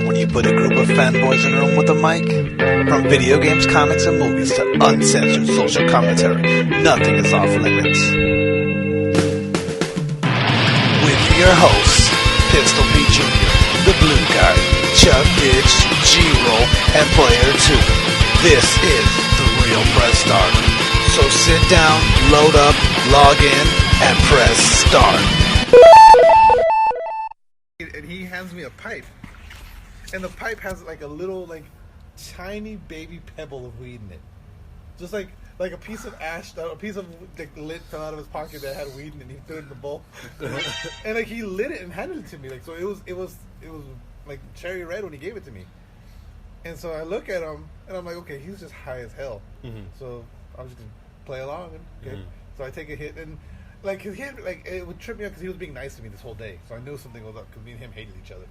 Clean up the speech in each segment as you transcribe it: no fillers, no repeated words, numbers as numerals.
when you put a group of fanboys in a room with a mic? From video games, comics, and movies to uncensored social commentary, nothing is off limits. With your hosts, Pistol Pete Jr., The Blue Guy, Chuck Ditch, G-Roll, and Player 2. This is The Real Press Start. So sit down, load up, log in, and press start. And he hands me a pipe, and the pipe has like a little, like, tiny baby pebble of weed in it, just like a piece of ash, a piece of like lid fell out of his pocket that had weed in it, and he threw it in the bowl, and like he lit it and handed it to me, like, so it was like cherry red when he gave it to me, and so I look at him and I'm like, okay, he's just high as hell, so I'm just gonna play along, and okay. So I take a hit and. Like, cause it would trip me out because he was being nice to me this whole day. So I knew something was up because me and him hated each other.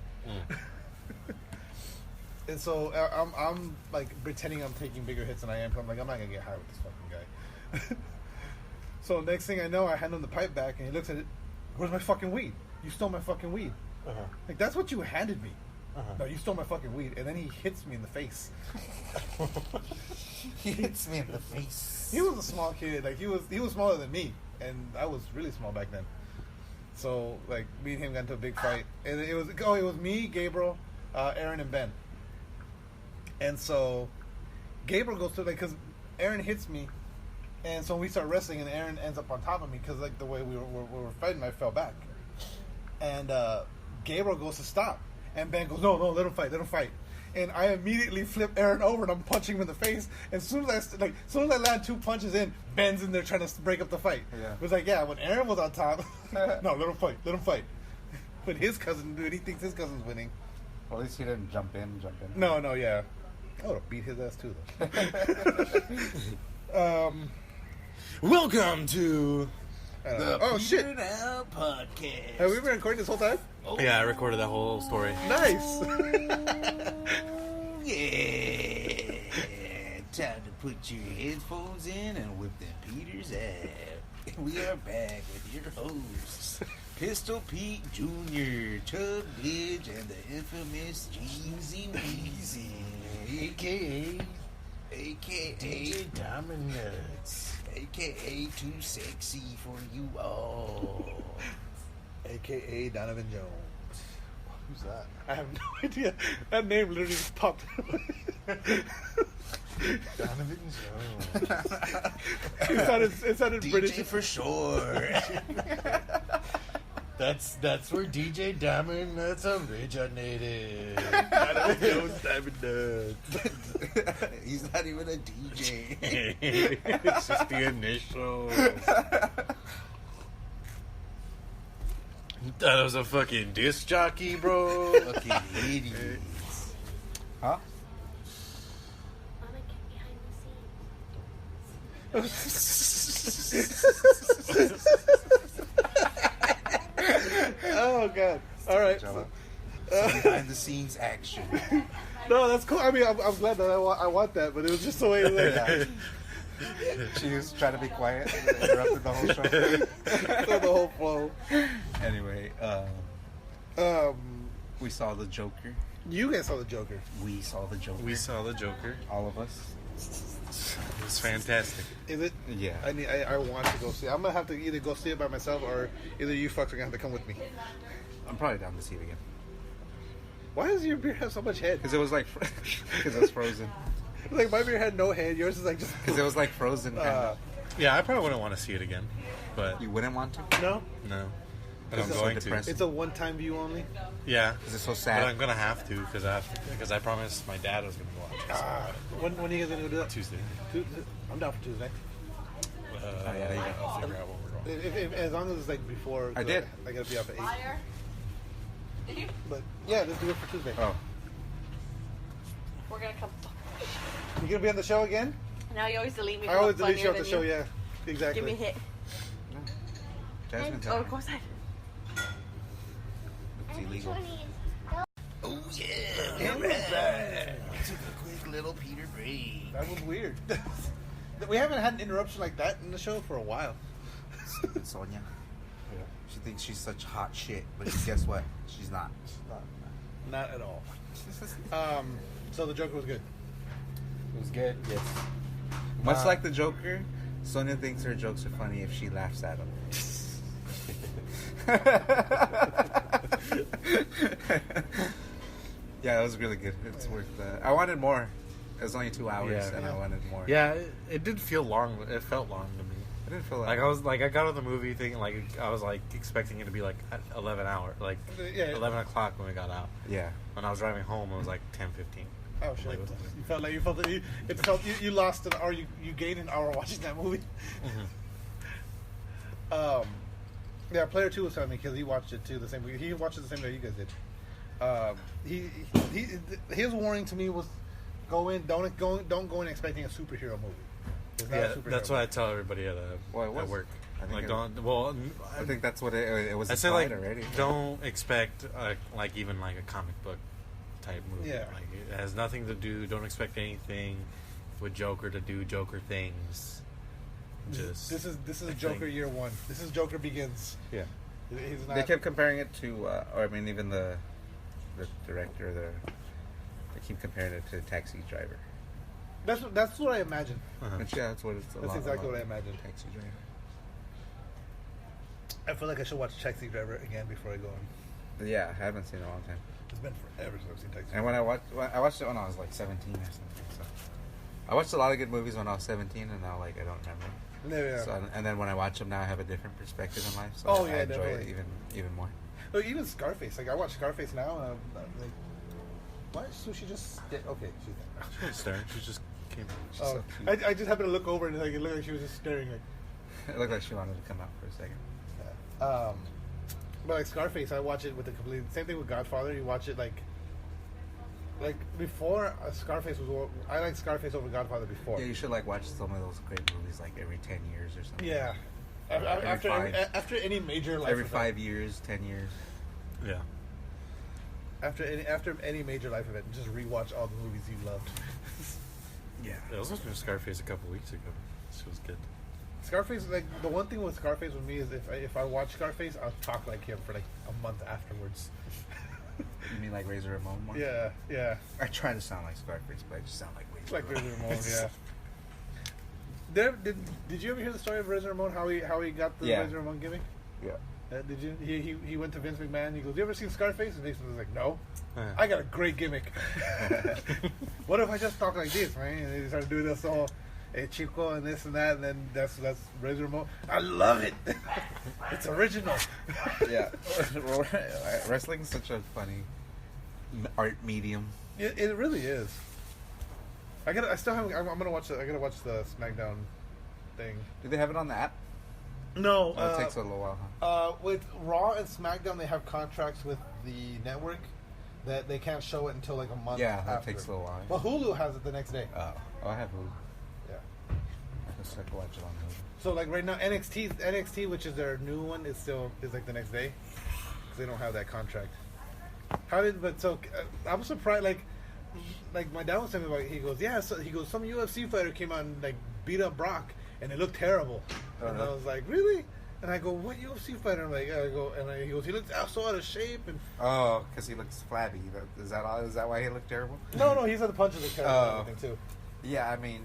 And so I'm like pretending I'm taking bigger hits than I am. I'm like, I'm not going to get high with this fucking guy. So next thing I know, I hand him the pipe back and he looks at it. Where's my fucking weed? You stole my fucking weed. Like, that's what you handed me. No, you stole my fucking weed. And then he hits me in the face. He hits me in the face. He was a small kid. Like, he was smaller than me. And I was really small back then. So, like, me and him got into a big fight. And it was me, Gabriel, Aaron, and Ben. And so, Gabriel goes to, like, because Aaron hits me. And so we start wrestling, and Aaron ends up on top of me because, like, the way we were fighting, I fell back. And Gabriel goes to stop. And Ben goes, no, let him fight. And I immediately flip Aaron over and I'm punching him in the face. And as soon as I land 2 punches in, Ben's in there trying to break up the fight. Yeah. It was like, yeah, when Aaron was on top, no, let him fight. But his cousin, dude, he thinks his cousin's winning. Well, at least he didn't jump in. No, yeah. I would have beat his ass too, though. Welcome to the Shit Out Podcast. Have we been recording this whole time? Oh. Yeah, I recorded that whole story. Nice. Yeah. Time to put your headphones in and whip them Peters out. We are back with your hosts, Pistol Pete Jr., Tub Bitch, and the infamous Jeezy Weezy, a.k.a. DJ Diamond Nuts, a.k.a. Too Sexy for You All, a.k.a. Donovan Jones. Who's that? I have no idea. That name literally just popped up. Donovan Jones. It sounded DJ British for sure. That's where DJ Diamond Nuts originated. Donovan Jones, Diamond Nuts. He's not even a DJ. It's just the initials. That was a fucking disc jockey, bro. Fucking idiots. Huh? Oh god! All right. Behind the scenes action. No, that's cool. I mean, I'm glad that I want that, but it was just the way it was. She was trying to be quiet and interrupted the whole show. The whole flow. Anyway, we saw the Joker. You guys saw the Joker. We saw the Joker. We saw the Joker. All of us. It was fantastic. Is it? Yeah. I want to go see it. I'm gonna have to either go see it by myself or either you fucks are gonna have to come with me. I'm probably down to see it again. Why does your beer have so much head? Because it was like, because it was frozen. Like, my beer had no head. Yours is like just because it was like frozen. Yeah, I probably wouldn't want to see it again, but you wouldn't want to? No. But I'm going to. It's a one-time view only. Yeah. Because it's so sad. But I'm gonna have to because I promised my dad I was gonna watch it. When are you guys gonna do that? Tuesday. I'm down for Tuesday. I'll figure out what we're going. If, as long as it's like before. I did. I gotta be up at 8. But yeah, let's do it for Tuesday. Oh. We're gonna come. You gonna be on the show again? Now you always delete me. I always delete you off the show. Yeah, exactly. Give me a hit. Jasmine's Oh, of course I. It's illegal. Oh yeah, All right. Took a quick little Peter break. That was weird. We haven't had an interruption like that in the show for a while. Stupid Sonia. She thinks she's such hot shit, but guess what? She's not. Not at all. So the Joker was good. It was good. Yes. Much like the Joker, Sonia thinks her jokes are funny if she laughs at them. Yeah, it was really good. It's worth. I wanted more. It was only 2 hours, Yeah. and I wanted more. Yeah, it did feel long. It felt long to me. I didn't feel Like I got on the movie thinking I was expecting it to be like 11 hours, like Yeah. 11 o'clock when we got out. Yeah. When I was driving home, it was like 10:15. Oh shit! Like, You felt that you lost an hour. You gained an hour watching that movie. Yeah, Player 2 was telling me because he watched it too the same week. He watched it the same day you guys did. His warning to me was don't go in expecting a superhero movie. It's not a Yeah, superhero that's what I movie. tell everybody at Well, it was. work. I think Like it- don't. Well, I think that's what it was. I say like already. don't expect even like a comic book type movie. Yeah. Like it has nothing to do. Don't expect anything with Joker to do Joker things. Just This is Joker year one. This is Joker Begins. yeah. He's not. They kept comparing it to, or I mean, even the director, they keep comparing it to Taxi Driver. That's what I imagined. Uh-huh. Which, yeah, that's what it's. That's exactly what I imagined. Taxi Driver. I feel like I should watch Taxi Driver again before I go on. But yeah, I haven't seen it in a long time. It's been forever since I've seen Taxi And Driver. when I watched it when I was like 17 or something. So I watched a lot of good movies when I was 17, and now like I don't remember. Yeah. So, and then when I watch them now, I have a different perspective in life. So Oh, I yeah, enjoy definitely. it even more. No, even Scarface. Like I watch Scarface now, and I'm like, why is Sushi just? Okay, she's there. She was staring. She just came. She's Oh, so cute. I just happened to look over and like it looked like she was just staring. Like, It looked like she wanted to come out for a second. but like Scarface, I watch it with the complete same thing with Godfather. You watch it like before Scarface was. I like Scarface over Godfather before. Yeah, you should like watch some of those great movies like every 10 years or something. Yeah. After any major life Every event. 5 years, 10 years. Yeah. After any major life event, just rewatch all the movies you loved. Yeah. I was listening to Scarface a couple weeks ago. She was good. Scarface, like the one thing with Scarface with me is if I watch Scarface, I'll talk like him for like a month afterwards. You mean like Razor Ramon more? Yeah. I try to sound like Scarface, but I just sound like Razor Like Ramon. Razor Ramon, yeah. Did you ever hear the story of Razor Ramon? How he got the Yeah. Razor Ramon gimmick? Yeah. Did you? He went to Vince McMahon. He goes, "You ever seen Scarface?" And Vince was like, "No." Uh-huh. I got a great gimmick. What if I just talk like this, man? And he started doing this all, hey, Chico, and this and that, and then that's Razor Ramon. I love it. It's original. Yeah. Wrestling's such a funny art medium. It really is. I still haven't. I'm gonna watch. I gotta watch the SmackDown thing. Do they have it on the app? No, Oh, it takes a little while, huh? with Raw and SmackDown, they have contracts with the network that they can't show it until like a month. Yeah, that after. takes a little while. Well, Hulu has it the next day. Oh, I have Hulu. Yeah. I guess I can watch it on Hulu. So like right now, NXT, which is their new one, is like the next day because they don't have that contract. I'm surprised. Like my dad was telling me about it. He goes, yeah. So he goes, some UFC fighter came out and like beat up Brock, and it looked terrible. And I was like, really? And I go, what UFC fighter? He goes, he looks so out of shape. And Oh, because he looks flabby. Is that why he looked terrible? no, he said the punches look terrible and Oh. everything too. Yeah, I mean,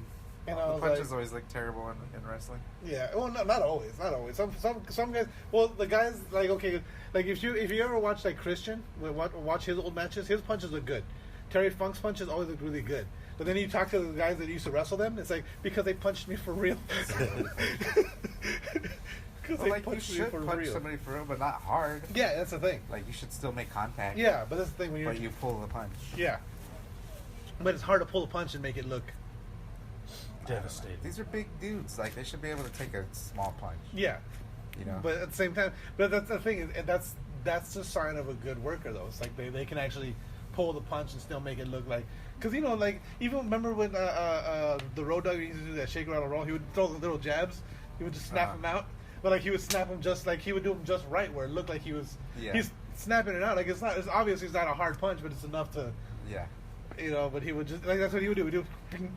And I the was punches like, always look terrible in wrestling. yeah, well, not always. Some guys. Well, the guys like okay, like if you ever watch like Christian, watch his old matches, his punches look good. Terry Funk's punches always look really good. But then you talk to the guys that used to wrestle them, it's like because they punched me for real. Because Well, like you should punch somebody for real, but not hard. Yeah, that's the thing. Like you should still make contact. Yeah, but that's the thing when you're. But you pull the punch. Yeah. But it's hard to pull a punch and make it look. Devastating. These are big dudes. Like they should be able to take a small punch. Yeah. You know. But at the same time, but that's the thing, and that's the sign of a good worker, though. It's like they can actually pull the punch and still make it look like, because like even remember when the Road Dogg used to do that shake, rattle, roll. He would throw the little jabs. He would just snap them out, but like he would snap them just like he would do them just right, where it looked like he's snapping it out. Like it's obviously it's not a hard punch, but it's enough to Yeah. But he would just like that's what he would do. He would do ping,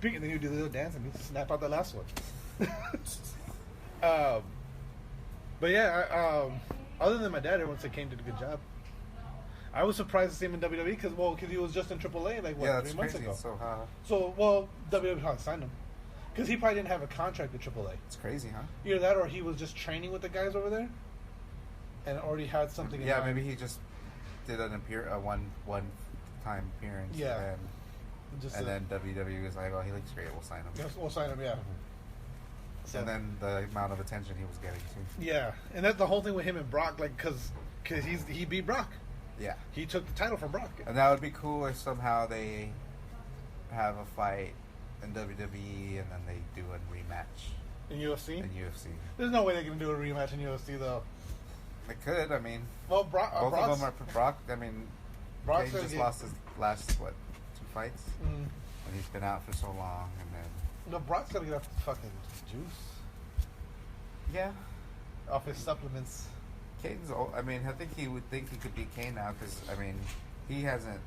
ping, and then he would do the little dance and he'd snap out the last one. But yeah, other than my dad, everyone said Kane did a good job. I was surprised to see him in WWE because he was just in AAA like Yeah, that's 3 months crazy. ago. So, WWE probably signed him because he probably didn't have a contract with AAA. it's crazy, huh? Either that, or he was just training with the guys over there, and already had something. Yeah, in mind. maybe he just did a one-time appearance. Yeah. And then WWE was like, "Oh, he looks great. We'll sign him." Yes, we'll sign him. Yeah. So, And then the amount of attention he was getting too. yeah, and that's the whole thing with him and Brock, like, because he beat Brock. Yeah. He took the title from Brock. And that would be cool if somehow they have a fight in WWE and then they do a rematch In UFC? in UFC. There's no way they're going to do a rematch in UFC, though. They could. I mean, Well, Brock, both Brock's, of them are Brock. I mean, Brock's Cage gonna just get- lost his last 2 fights, Mm, and he's been out for so long. And then no, Brock's got to get off the fucking juice. yeah, Off his supplements. Kane's. I mean, I think he would think he could beat Kane now because I mean, he hasn't.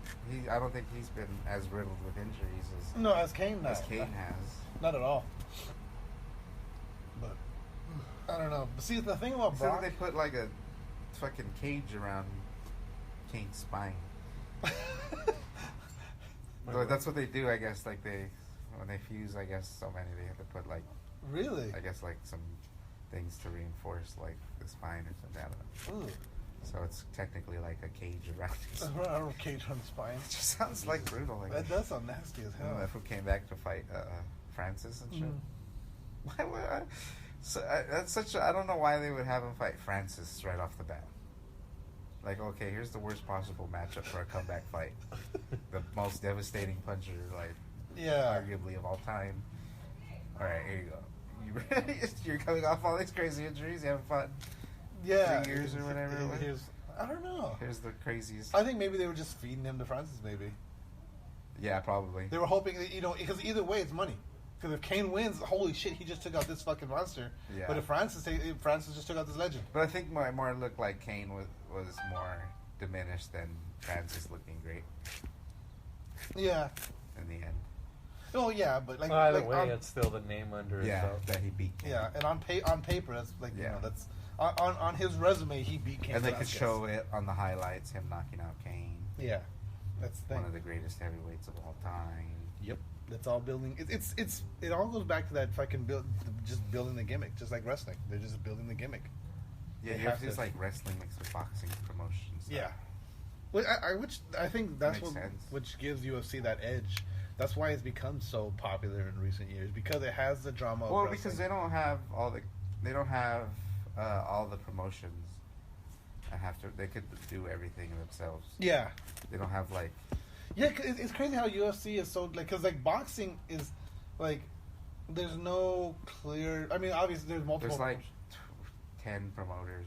I don't think he's been as riddled with injuries No, as Kane now. as Kane has. Not at all. But, I don't know. But see, the thing about So Brock... they put like a fucking cage around Kane's spine. So that's what they do, I guess. Like when they fuse, I guess so many, they have to put like, Really? I guess like some things to reinforce like the spine or something. I don't know. Ooh. So it's technically like a cage around his spine. I don't cage on the spine. It just sounds like brutal. Like, That does sound nasty as I don't know hell. if we came back to fight Francis and shit. Mm. Why would that's such. I don't know why they would have him fight Francis right off the bat. Like, okay, here's the worst possible matchup for a comeback fight. The most devastating puncher, like, Yeah. arguably of all time. All right, here you go. You ready? You're coming off all these crazy injuries. You having fun? Yeah. 3 years or whatever it was? I don't know. Here's the craziest. I think maybe they were just feeding him to Francis, maybe. Yeah, probably. They were hoping, because either way, it's money. Because if Kane wins, holy shit, he just took out this fucking monster. Yeah. But if Francis just took out this legend. But I think more looked like Kane was more diminished than Francis looking great Yeah. in the end. Oh, yeah, but like... Either like way, on, it's still the name under his Yeah, belt. that he beat Kane. yeah, and on paper, that's like, Yeah. that's... On his resume, he beat Kane And they could Velasquez. show it on the highlights, him knocking out Kane. Yeah. That's the thing. One of the greatest heavyweights of all time. Yep. That's all building. It all goes back to that fucking just building the gimmick, just like wrestling. They're just building the gimmick. Yeah, They you have have to. like wrestling mixed with boxing promotions. Yeah. Which I think that's Makes sense. which gives UFC that edge. That's why it's become so popular in recent years, because it has the drama. Of Well, wrestling. because they don't have all the promotions. They could do everything themselves. Yeah. They don't have like. Yeah, 'cause it's crazy how UFC is so like, because like boxing is like, there's no clear. I mean, obviously there's multiple. There's like 10 promoters.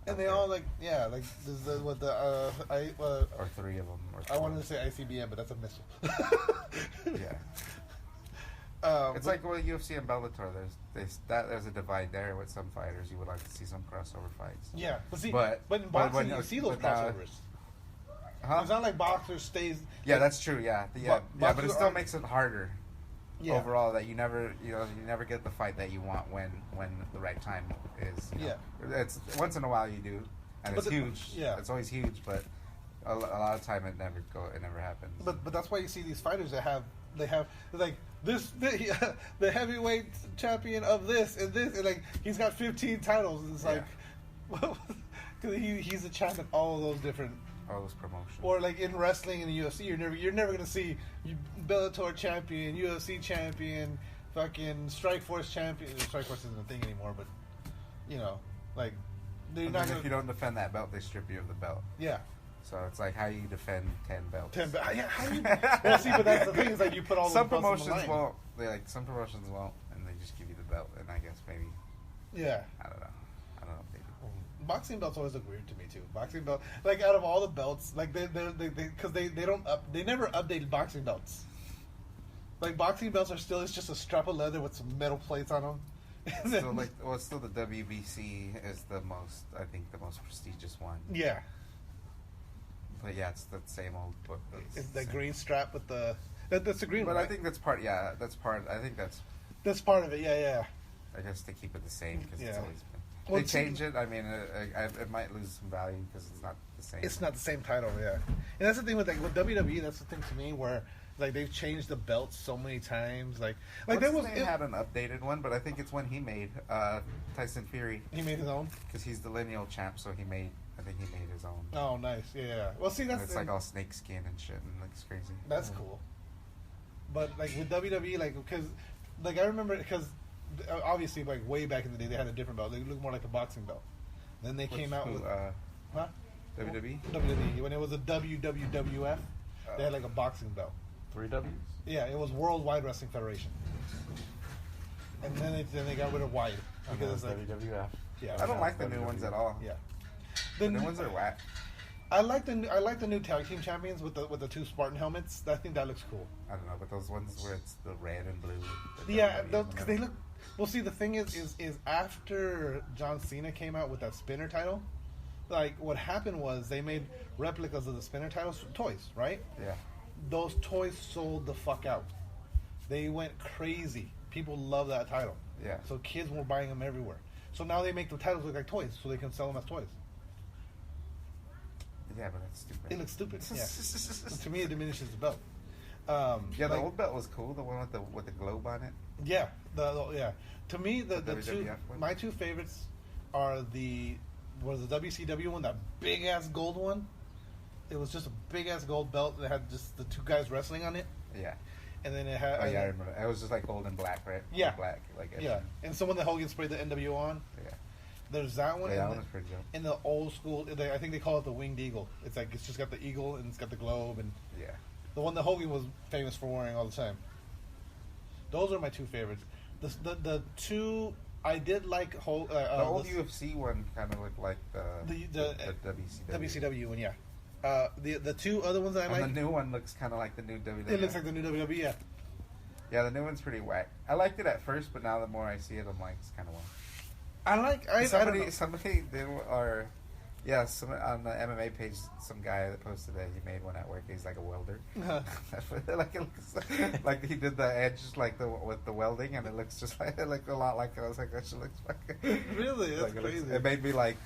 and out they there. all like there's or 3 of them. Or I 4. wanted to say ICBM, but that's a missile. Yeah. It's But- like with UFC and Bellator. There's a divide there with some fighters. You would like to see some crossover fights. yeah, but see, But- but in but boxing when- you see those but now- crossovers. Huh? It's not like boxer stays. Yeah, that's true. Yeah, but boxers it still are- makes it harder Yeah. overall. That you never get the fight that you want when the right time is. You know. It's once in a while you do, and But it's huge. yeah. It's always huge, but a lot of time it never happens. But that's why you see these fighters that have like the heavyweight champion of this and this, and like he's got 15 titles. And it's like, because he's a champ in all of those different. all those promotions. Or like in wrestling in the UFC, you're never gonna see Bellator champion, UFC champion, fucking Strikeforce champion. Strikeforce isn't a thing anymore, but like they're And not then gonna. if you don't defend that belt, they strip you of the belt. Yeah. So it's like how you defend 10 belts. Yeah, how do you? Well, see, but that's the thing is like you put all some the belts on the promotions line. won't. Some promotions won't, and they just give you the belt. And I guess maybe Yeah. I don't know if they do. Boxing belts always look weird to me too. Boxing belt, like out of all the belts, like they because they never updated boxing belts. Like boxing belts are still, it's just a strap of leather with some metal plates on them. And then- Still the WBC is the most prestigious one. yeah, But yeah, it's the same old book. it's the green strap with that's the green But one. I think that's part. Yeah, that's part. I think that's. that's part of it. Yeah, I guess to keep it the same because Yeah. it's always been. Well, they change it. I mean, it might lose some value because it's not the same. It's not the same title, yeah. And that's the thing with WWE. That's the thing to me where like they've changed the belts so many times. Like there was had an updated one, but I think it's one he made. Tyson Fury. He made his own because he's the lineal champ, so I think he made his own. Oh, nice, yeah. Well, see, and it's like all snake skin and shit, and looks crazy. That's cool. But like with WWE, like because like I remember because obviously like way back in the day they had a different belt. They looked more like a boxing belt. Then they came out with WWE. WWE when it was a WWF, they had like a boxing belt. 3 W's? Yeah, it was Worldwide Wrestling Federation. And then they got rid of wide because it's like WWF. yeah. I don't like the new ones at all. Yeah, The new ones are whack. I like the new tag team champions with the 2 Spartan helmets. I think that looks cool. I don't know, but those ones where it's the red and blue. Yeah, because they look. Well, see, the thing is after John Cena came out with that spinner title, like what happened was they made replicas of the spinner titles toys, right? Yeah. Those toys sold the fuck out. They went crazy. People love that title. Yeah. So kids were buying them everywhere. So now they make the titles look like toys, so they can sell them as toys. Yeah, but that's stupid. It looks stupid. Yeah. To me, it diminishes the belt. Yeah, the old belt was cool. The one with the globe on it. Yeah, yeah. To me, the WWF two one? my 2 favorites are the WCW one, that big ass gold one. It was just a big ass gold belt that had just the 2 guys wrestling on it, Yeah. and then it had. Oh yeah, I remember. It was just like gold and black, right? Yeah. Black, like Yeah, and someone that Hogan sprayed the NWO on. Yeah. There's that one. Yeah, that and one was pretty dope. in the old school, I think they call it the winged eagle. It's like it's just got the eagle and it's got the globe and Yeah. the one that Hogan was famous for wearing all the time. Those are my 2 favorites. The 2 I did like. The old UFC one kind of looked like the WCW. WCW one, yeah. The 2 other ones that I And like. the new one looks kind of like the new WWE. It looks like the new WWE. Yeah. Yeah, the new one's pretty whack. I liked it at first, but now the more I see it, I'm like, it's kind of whack. I don't know. Somebody did, or yeah, on the MMA page, some guy that posted that he made one at work. He's like a welder. Like it looks like he did the edge like with the welding, and it looks just like a lot like it. I was like, that shit looks fucking Really? That's like, crazy. it made me like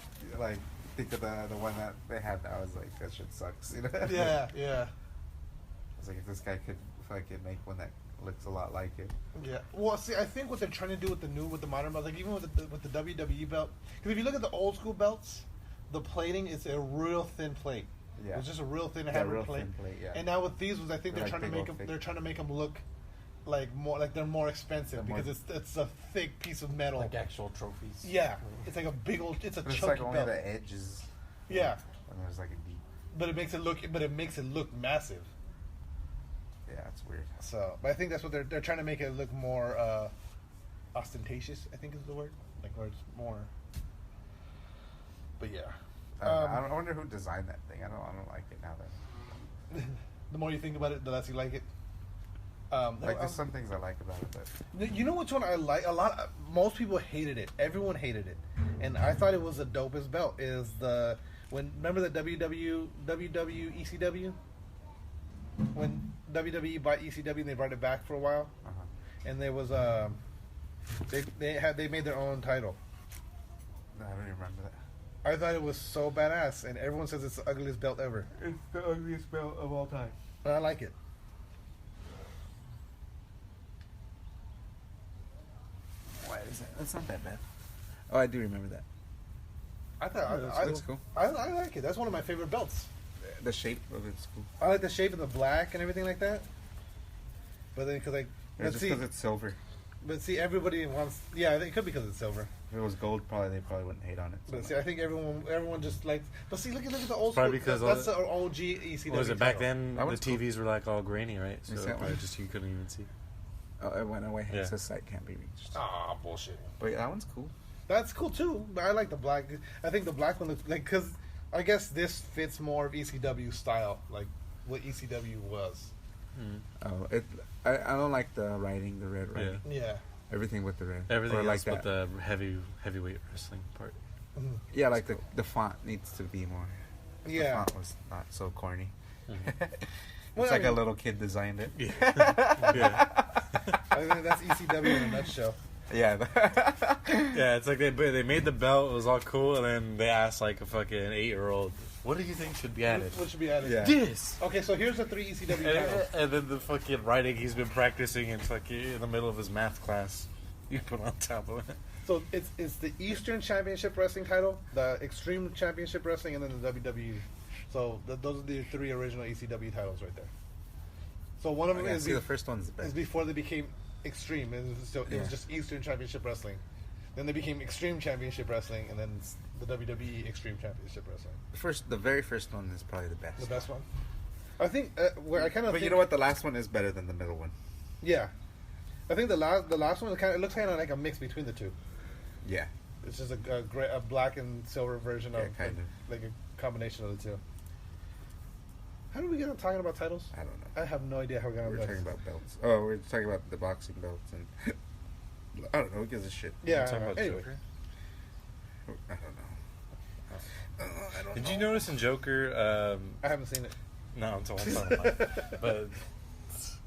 think of the one that they had. I was like, that shit sucks. You know? Yeah, yeah, I was like, if this guy could fucking make one that looks a lot like it. yeah. Well, see, I think what they're trying to do with the modern belts, like even with the WWE belt, because if you look at the old school belts, the plating is a real thin plate. Yeah. It's just a real thin Yeah, hammer real plate. thin plate, yeah. And now with these ones, I think They're they're like trying to big make old them. thick. They're trying to make them look like more like they're more expensive They're more- because it's a thick piece of metal. Like actual trophies. Yeah, it's like a big old. It's a But it's chunky like only belt. the edges. Yeah, And there's like a deep. but it makes it look massive. Yeah, it's weird. So, but I think that's what they're trying to make it look more ostentatious. I think is the word, like where it's more. But yeah, I wonder who designed that thing. I don't like it now. That the more you think about it, the less you like it. like there's some things I like about it, but You know which one I like a lot? Most people hated it. Everyone hated it, and I thought it was the dopest belt. Is the remember the ECW when WWE bought ECW and they brought it back for a while, and there was they made their own title. no, I don't even remember that. I thought it was so badass, and everyone says it's the ugliest belt ever. It's the ugliest belt of all time. But I like it. Why is that? That's not that bad. Oh, I do remember that. I thought Yeah, that's cool. I like it. That's one of my favorite belts. The shape of it's cool. I like the shape of the black and everything like that. But then, because Just because it's silver. but see, everybody wants. Yeah, it could be because it's silver. If it was gold, they probably wouldn't hate on it. So But see, I think everyone just likes. But see, look at the old Probably school. because That's the OG ECW. Was it back title. then? That The one's cool. TVs were like all grainy, right? So Is that probably one? just you couldn't even see. Oh, it went away. Yeah. It says site can't be reached. Ah, bullshit. But yeah, that one's cool. That's cool too. But I like the black. I think the black one looks like because I guess this fits more of ECW style, like what ECW was. Oh, I don't like the writing, the red writing. Yeah. Everything with the red. Everything Or else like but the heavyweight wrestling part. Yeah, like the font needs to be more. Yeah. The font was not so corny. Well, It's I like a mean- little kid designed it. Yeah. I think that's ECW in a nutshell. Yeah. Yeah, it's like they made the belt. It was all cool, and then they asked like a fucking 8-year-old, "What do you think should be added?" What should be added? Yeah. This. Okay, so here's the 3 ECW titles. And then the fucking writing he's been practicing in fucking in the middle of his math class. You put on top of it. So it's the Eastern Championship Wrestling title, the Extreme Championship Wrestling, and then the WWE. So those are the 3 original ECW titles right there. So one of them is the first one's the is best. before they became Extreme. It was just Eastern Championship Wrestling. Then they became Extreme Championship Wrestling, and then the WWE Extreme Championship Wrestling. The very first one is probably the best. The best one. I think where I kind of. But you know what? The last one is better than the middle one. Yeah, I think the last one it looks kind of like a mix between the two. Yeah. It's just a black and silver version of kind of like a combination of the two. How did we get on talking about titles? I don't know. I have no idea how we got on We're this. talking about belts. Oh, we're talking about the boxing belts and I don't know. Who gives a shit? Yeah. Talking about Anyway, Joker? I don't know. I don't Did know. you notice in Joker? I haven't seen it. No, I'm talking about. But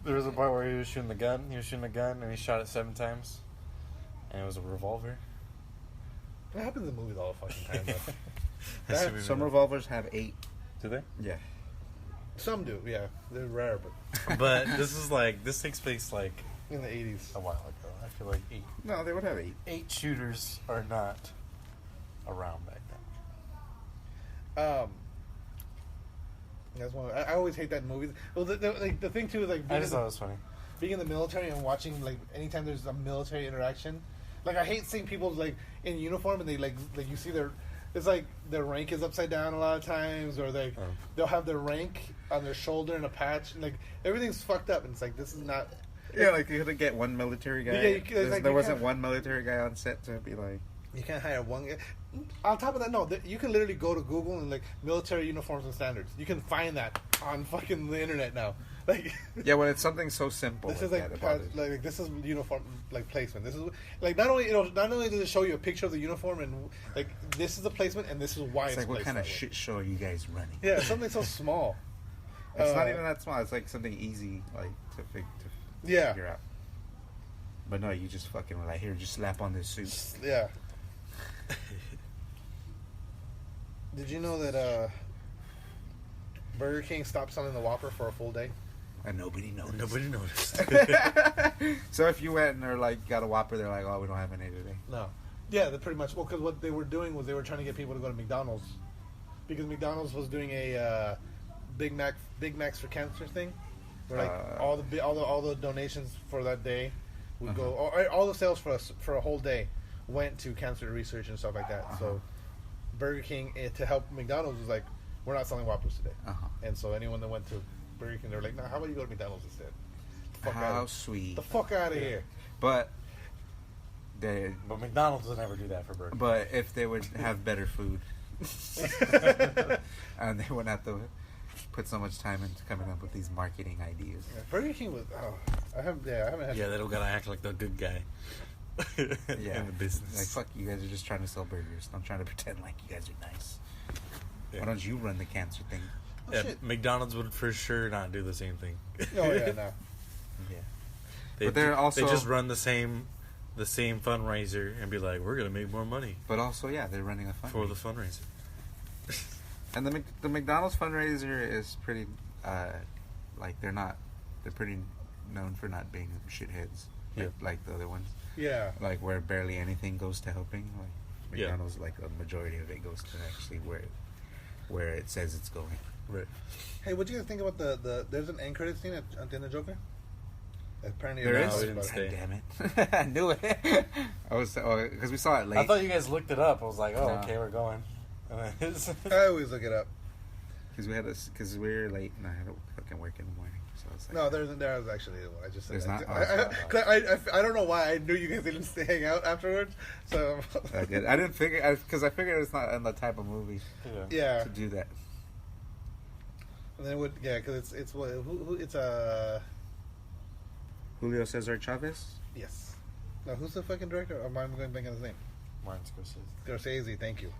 there was a part where he was shooting the gun. He was shooting a gun, and he shot it 7 times, and it was a revolver. It happens in movies all the fucking time. Though. That should be Some really- revolvers have 8. Do they? Yeah. Some do, yeah. They're rare, but But this takes place like in the 80s. a while ago. I feel like No, they would have 8. 8 shooters are not around back then. That's one. I always hate that in movies. Well, the thing too is like I just thought it was funny. being in the military and watching like anytime there's a military interaction. Like I hate seeing people like in uniform and they like you see it's like their rank is upside down a lot of times, or they'll have their rank on their shoulder in a patch, and like everything's fucked up, and it's like this is not. Yeah, like you had to get one military guy. Yeah, There wasn't one military guy on set to be like. You can't hire one guy. On top of that, no, you can literally go to Google and like military uniforms and standards. You can find that on fucking the internet now. Like, Yeah, when it's something so simple. this is that about it. like this is uniform like placement. This is like not only does it show you a picture of the uniform and like this is the placement and this is why It's it's like, what placed kind of that way. shit show are you guys running? Yeah, something so small. It's not even that small. It's like something easy, like to Yeah. figure out. But no, you just fucking were like, here, just slap on this suit. Yeah. Did you know that Burger King stopped selling the Whopper for a full day? And nobody knows. Nobody noticed. So if you went and they're like, got a Whopper, they're like, oh, we don't have any today. No. Yeah, they pretty much. Well, because what they were doing was they were trying to get people to go to McDonald's, because McDonald's was doing a Big Macs for Cancer thing, where like all the donations for that day would go, all the sales for a whole day went to cancer research and stuff like that. So Burger King to help McDonald's was like, we're not selling Whoppers today, and so anyone that went to Burger King, they were like, nah, how about you go to McDonald's instead? How sweet. The fuck out of here. But But McDonald's would never do that for Burger King. But if they would have better food, and they wouldn't have to put so much time into coming up with these marketing ideas. Yeah, Burger King was. I haven't had. Yeah, they don't gotta act like the good guy. Yeah, in the business. Like, fuck, you guys are just trying to sell burgers. I'm trying to pretend like you guys are nice. Yeah. Why don't you run the cancer thing? Yeah, shit. McDonald's would for sure not do the same thing. Oh yeah, no. Yeah. They, But they're also- they just run the same fundraiser and be like, we're gonna make more money But also, yeah, they're running a fundraiser. for the fundraiser. And the McDonald's fundraiser is pretty, like they're pretty known for not being shitheads, like the other ones. Yeah. Like where barely anything goes to helping. Like Yeah. McDonald's, like a majority of it goes to actually where it says it's going. Right. Hey, what do you guys think about there's an end credit scene at the end of Joker? Apparently There announced, is. we didn't but- stay. God damn it! I knew it. I was because we saw it late. I thought you guys looked it up. I was like, oh, No. okay, we're going. And then it's- I always look it up. Because we were late and I had to fucking work in the morning. So I was like, No, there was actually one. I just said There's that. not? I don't know why I knew you guys didn't stay hang out afterwards. So I didn't figure because I figured it's not in the type of movie yeah, to do that. and then it would because it's what who it's Julio Cesar Chavez. yes. Now who's the fucking director? Or am I going blank on his name? Martin Scorsese. Scorsese. Thank you.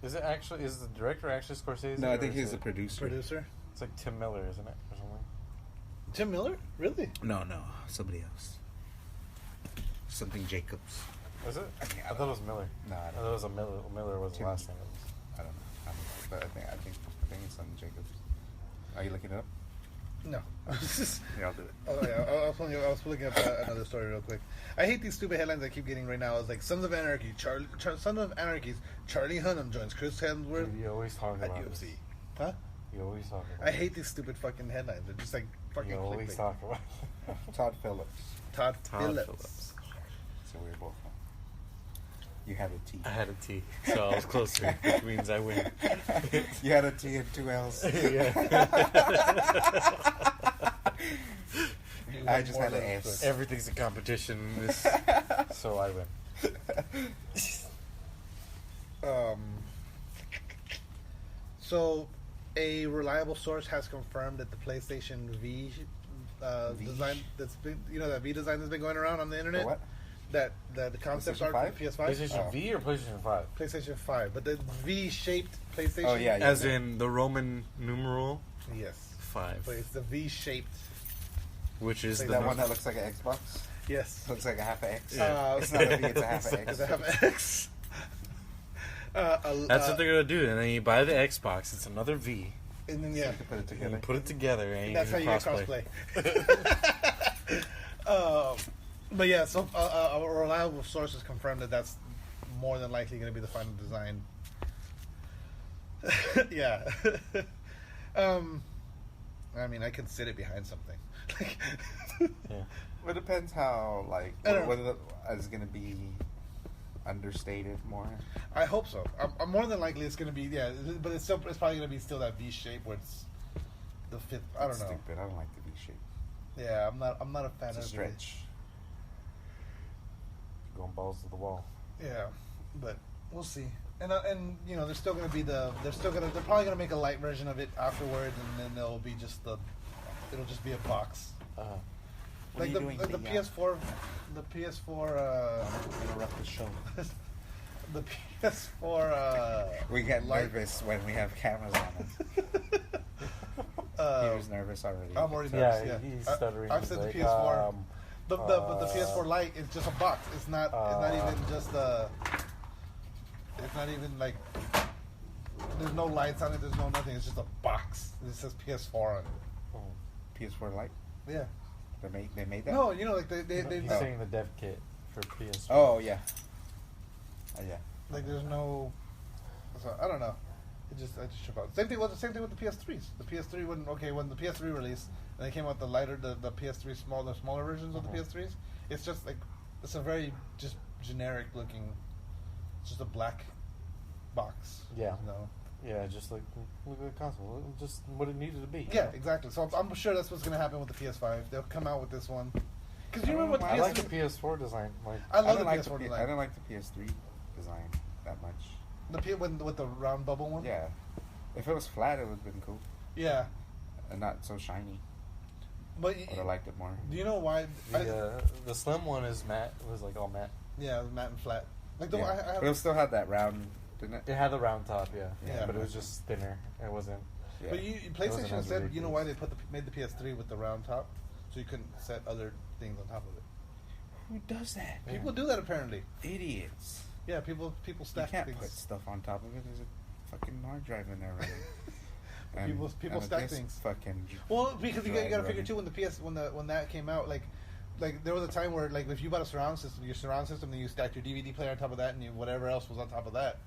Is the director actually Scorsese? No, I or think is he's the it- producer. Producer It's like Tim Miller, isn't it, or something? Tim Miller. Really? No, somebody else. something Jacobs. Was it? I think- I thought it was Miller. No, I I don't thought it was a Miller. Miller was the Tim- last name. I don't know. But I think it's something Jacobs. Are you looking it up? No. Yeah, I'll do it. Oh yeah, I was looking up another story real quick. I hate these stupid headlines I keep getting right now. It's like Sons of Anarchy, Sons of Anarchy's Charlie Hunnam joins Chris Hemsworth You always talk at about UFC. this. Huh? You always talk about I hate these stupid fucking headlines. They're just like fucking You always clickbait. talk about Todd Phillips. Todd Phillips. Phillips. So we're both wrong. You had a T. I had a T, so I was closer, which means I win. You had a T and 2 L's. I just had an S. Everything's a competition in this, so I win. So, a reliable source has confirmed that the PlayStation V V? design that's been, that V design that's been going around on the internet. What? That the concept PlayStation art for 5? PS5, PlayStation V or PlayStation 5? PlayStation 5, but the V-shaped PlayStation. Oh, yeah. As in the Roman numeral Yes, 5, but it's the V-shaped. which is Like the That one that looks like an Xbox? Yes. Looks like a half an X. Yeah. It's not a V, it's a half an X. Does it have an X? That's what they're gonna do, and then you buy the Xbox. It's another V. And then yeah, You put it And you together. put it together, and that's how you you can get crossplay. crossplay. But yeah, so a reliable source has confirmed that that's more than likely going to be the final design. Yeah. I mean, I can sit it behind something. Yeah. Well, it depends how, like, I don't know. whether it's going to be understated more. I hope so. I'm more than likely it's going to be, yeah, but it's probably going to be still that V shape where it's the fifth. I don't It's know. stupid. I don't like the V shape. Yeah, I'm not a fan It's a of stretch. Going balls to the wall. it. Yeah, but we'll see. And they're still going to be they're probably going to make a light version of it afterwards, and then it'll just be a box. What are you doing, like the Leah? PS4, Interrupt the show. the PS4. We get light- nervous when we have cameras on us. He was nervous already. I'm already Yeah, nervous. Yeah, he's stuttering. I've He's said like, the PS4. But the PS4 Lite is just a box. It's not even just a. It's not even like. There's no lights on it. There's no nothing. It's just a box. It says PS4 on it. PS4 Lite? Yeah. They made that? No, like they He's saying the dev kit for PS4. Oh, yeah. Yeah. like there's no. So, I don't know. I just trip out. Same thing with the PS3s. The PS3 when the PS3 released and they came out the PS3 smaller versions of the PS3s. It's just like it's a very just generic looking, just a black box. Yeah. You know? Yeah, just like look at the console. Just what it needed to be. Yeah, exactly. So I'm sure that's what's gonna happen with the PS5. They'll come out with this one. Because you remember what the I I PS3 like the PS4 design. Like I love the don't like PS4 I design. don't like the PS3 design that much. With the round bubble one. Yeah. If it was flat, it would have been cool. Yeah, And not so shiny. but I would have liked it more. do you know why? the slim one is matte. It was like all matte. Yeah, it was matte and flat. Like the Yeah. one I have. But it still had that round, didn't it? It had the round top, yeah. Yeah. But it was just thinner. It wasn't. Yeah. But wasn't PlayStation as said, you know why they ridiculous. made the PS3 with the round top, so you couldn't set other things on top of it. Who does that? Yeah. People do that apparently. Idiots. Yeah, people You stack can't things. put stuff on top of it. There's a fucking hard drive in there already. People and stack this things. Fucking Well, because you got to drive figure running. too when that came out, like there was a time where like if you bought a surround system, then you stacked your DVD player on top of that, and whatever else was on top of that.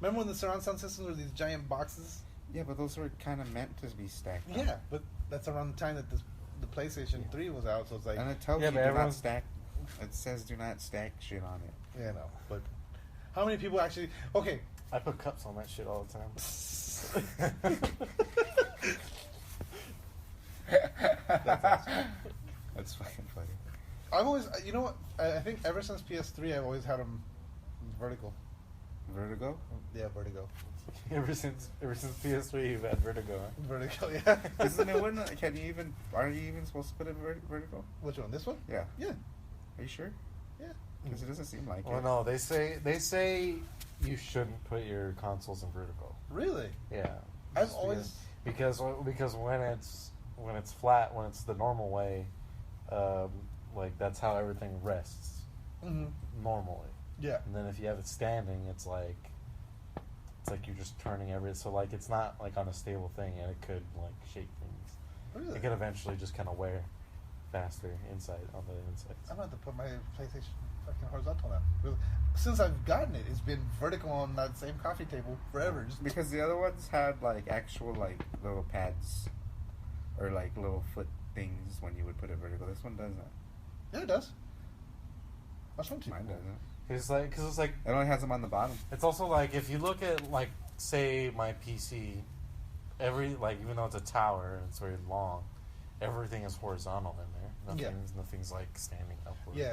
Remember when the surround sound systems were these giant boxes? Yeah, but those were kind of meant to be stacked. up. Yeah, but that's around the time that the PlayStation 3 was out, so it's like And it tells Yeah, you but do not everyone's- stack. It says do not stack shit on it. yeah, no. But how many people actually? Okay, I put cups on that shit all the time. That's fucking funny. I've always, you know what? I think ever since PS3, I've always had them vertical. Vertigo? Yeah, vertigo. ever since PS3, you've had vertigo. Huh? Vertigo, yeah. Isn't it one? Can you even? Are you even supposed to put it in vertigo? Which one? This one? Yeah. Yeah. Are you sure? Yeah. Because it doesn't seem like Well, it. no, they say you shouldn't put your consoles in vertical. Really? Yeah. I've Just always. because when it's flat, when it's the normal way, like that's how everything rests. normally. Yeah. And then if you have it standing, it's like you're just turning so like it's not like on a stable thing, and it could like shake things. Really? It could eventually just kind of wear faster inside on the insides. I'm about to put my PlayStation fucking horizontal now. Since I've gotten it, it's been vertical on that same coffee table forever. Just Because the other ones had like actual like little pads or like little foot things when you would put it vertical. This one doesn't. yeah, it does. I'll show it to you. Mine doesn't. Because it's like It only has them on the bottom. it's also like if you look at like say my PC, even though it's a tower and it's very long, everything is horizontal in there. Nothing's like standing upward. Yeah.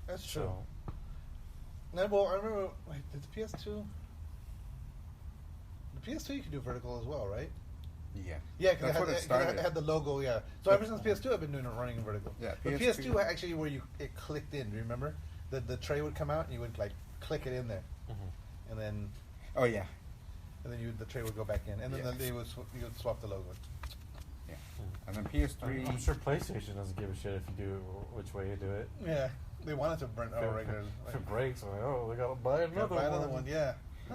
That's true. So No, well, I remember. Wait, did the PS2? The PS2 you could do vertical as well, right? Yeah. Yeah, because That's what it started. it had the logo. Yeah. So ever since PS2, I've been doing it running in vertical. Yeah, The PS2 PS2 actually where it clicked in. Do you remember? The tray would come out and you would like click it in there, and then Oh yeah. the tray would go back in, and then Yeah. you would swap the logo. Yeah. And then PS3. I'm sure PlayStation doesn't give a shit if you do which way you do it. Yeah, they wanted to burn regular. If it breaks, I'm like, oh, we gotta buy another buy one. another one. Yeah.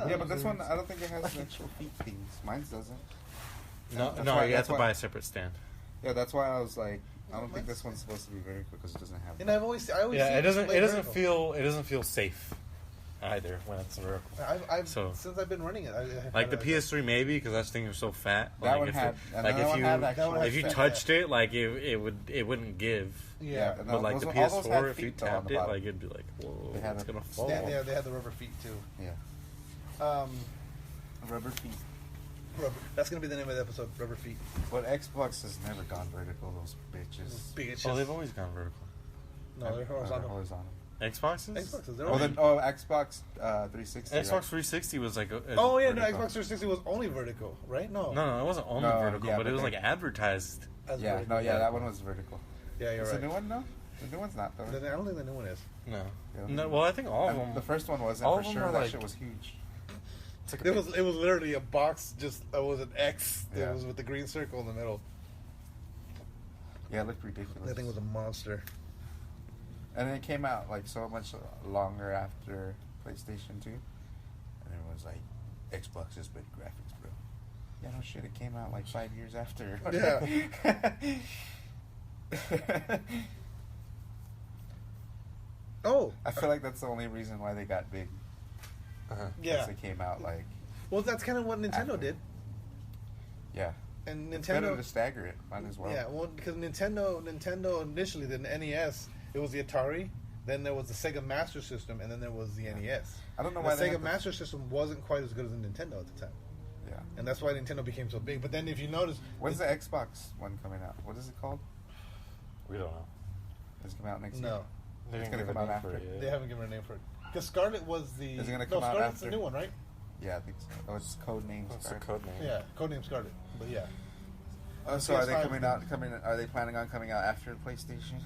Yeah, but this one I don't think it has the actual feet things. Mine doesn't. No, That's no, why- you have that's to why- buy a separate stand. Yeah, that's why I was like, I don't think this one's supposed to be vertical because it doesn't have. And I always see Yeah, it doesn't. display It doesn't vertical. feel safe either when it's vertical. I've So- since I've been running it, Like the PS3, maybe because that thing was so fat. That like one if had. it- And like that one if had you actual. had if you fat, touched it, like it wouldn't give. Yeah. and But like those the one- all those had PS4, if you feet, though, on tapped the it, bottom. like it'd be like, whoa, They had it's a gonna fall. They had the rubber feet too. Yeah. Rubber feet. Rubber. That's gonna be the name of the episode. Rubber feet. But Xbox has never gone vertical. Those bitches. Big Oh, they've always gone vertical. No, they're horizontal. Xboxes. Xboxes. They're Oh, only. Xbox 360. Xbox right? 360 was like. Oh yeah, no. vertical. Xbox 360 was only vertical, right? No. No, it wasn't only No, vertical, yeah, but it but was they- like advertised. That's Yeah, vertical. no, yeah, that one was vertical. Yeah, you're Is right. the new one no? The new one's not though. I don't think the new one is. No, Yeah. no. Well, I think all of them. The first one wasn't all for of them sure. are That like- shit was huge. it's like It was literally a box. Just it was an X. Yeah. It was with the green circle in the middle. Yeah, it looked ridiculous. That thing was a monster. And then it came out like so much longer after PlayStation 2. And it was like, Xbox is better graphics, bro. Yeah, no shit, it came out like 5 years after. Yeah. Oh. I feel like that's the only reason why they got big. Yeah. Because they came out like, Well, that's kind of what Nintendo After. did. yeah. And It's better Nintendo. to stagger it. Might as well. Yeah, well, because Nintendo initially, the NES, it was the Atari, then there was the Sega Master System, and then there was the NES. I don't know The why they Sega have to- Master System wasn't quite as good as the Nintendo at the time, Yeah. and that's why Nintendo became so big. But then, if you notice, When's the Xbox one coming out? What is it called? we don't know. Does it come out next year? no, They It's didn't gonna give come a out name for after. it yet. they haven't given a name for it. Because Scarlet was the. Is it gonna no, come out Scarlet's after? the new one, right? Yeah, I think so. Oh, it's code name. That's the Scarlet. code name. Yeah, codename Scarlet. But yeah, So are they PS5 coming out? Are they planning on coming out after PlayStation?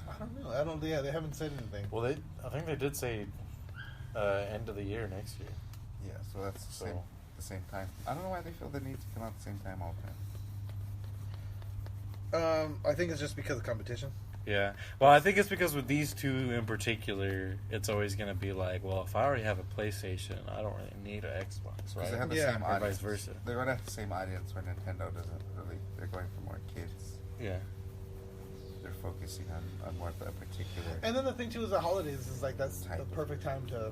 I don't know. I don't. Yeah, they haven't said anything. Well, I think they did say end of the year next year. Yeah, so that's the So- same time. I don't know why they feel the need to come out at the same time all the time. I think it's just because of competition. Yeah. Well, I think it's because with these two in particular, it's always going to be like, well, if I already have a PlayStation, I don't really need an Xbox, Because right? they have the Yeah. same Or audience. vice versa. They're going to have the same audience where Nintendo doesn't really. They're going for more kids. Yeah. They're focusing on more of a particular. And then the thing too is the holidays is like that's Type the of- perfect time to.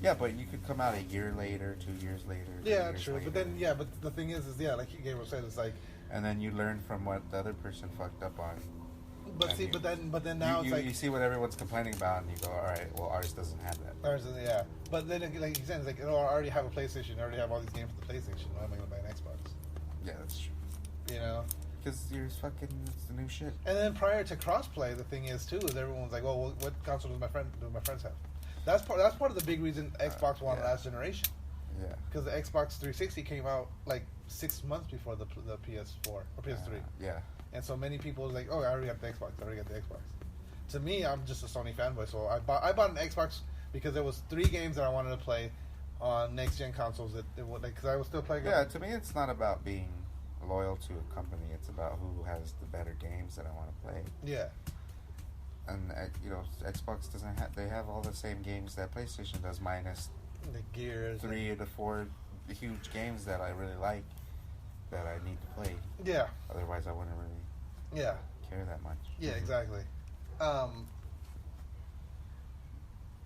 Yeah, but you could come out a year later, 2 years later. 3 Yeah, years true. later, But then, yeah, but the thing is yeah, like Gabriel said, it's like. and then you learn from what the other person fucked up on. But And see, you- but then now you it's like you see what everyone's complaining about, and you go, all right, well, ours doesn't have that. ours is- yeah. But then, like you said, it's like, oh, I already have a PlayStation. I already have all these games for the PlayStation. Why am I going to buy an Xbox? Yeah, that's true. You know. Because you're fucking, it's the new shit. And then prior to crossplay, the thing is too is everyone's like, well, what console do my friends have? That's part of the big reason Xbox won yeah. last generation. Yeah. Because the Xbox 360 came out like 6 months before the PS4 or PS3. Yeah. And so many people was like, oh, I already got the Xbox. To me, I'm just a Sony fanboy, so I bought an Xbox because there was 3 games that I wanted to play on next gen consoles because I was still playing. Yeah, to me, it's not about being loyal to a company. It's about who has the better games that I want to play. Yeah. and Xbox doesn't have. They have all the same games that PlayStation does, minus The Gears. 3 to 4 huge games that I really like that I need to play. Yeah. Otherwise, I wouldn't really Yeah. care that much. Yeah. Exactly.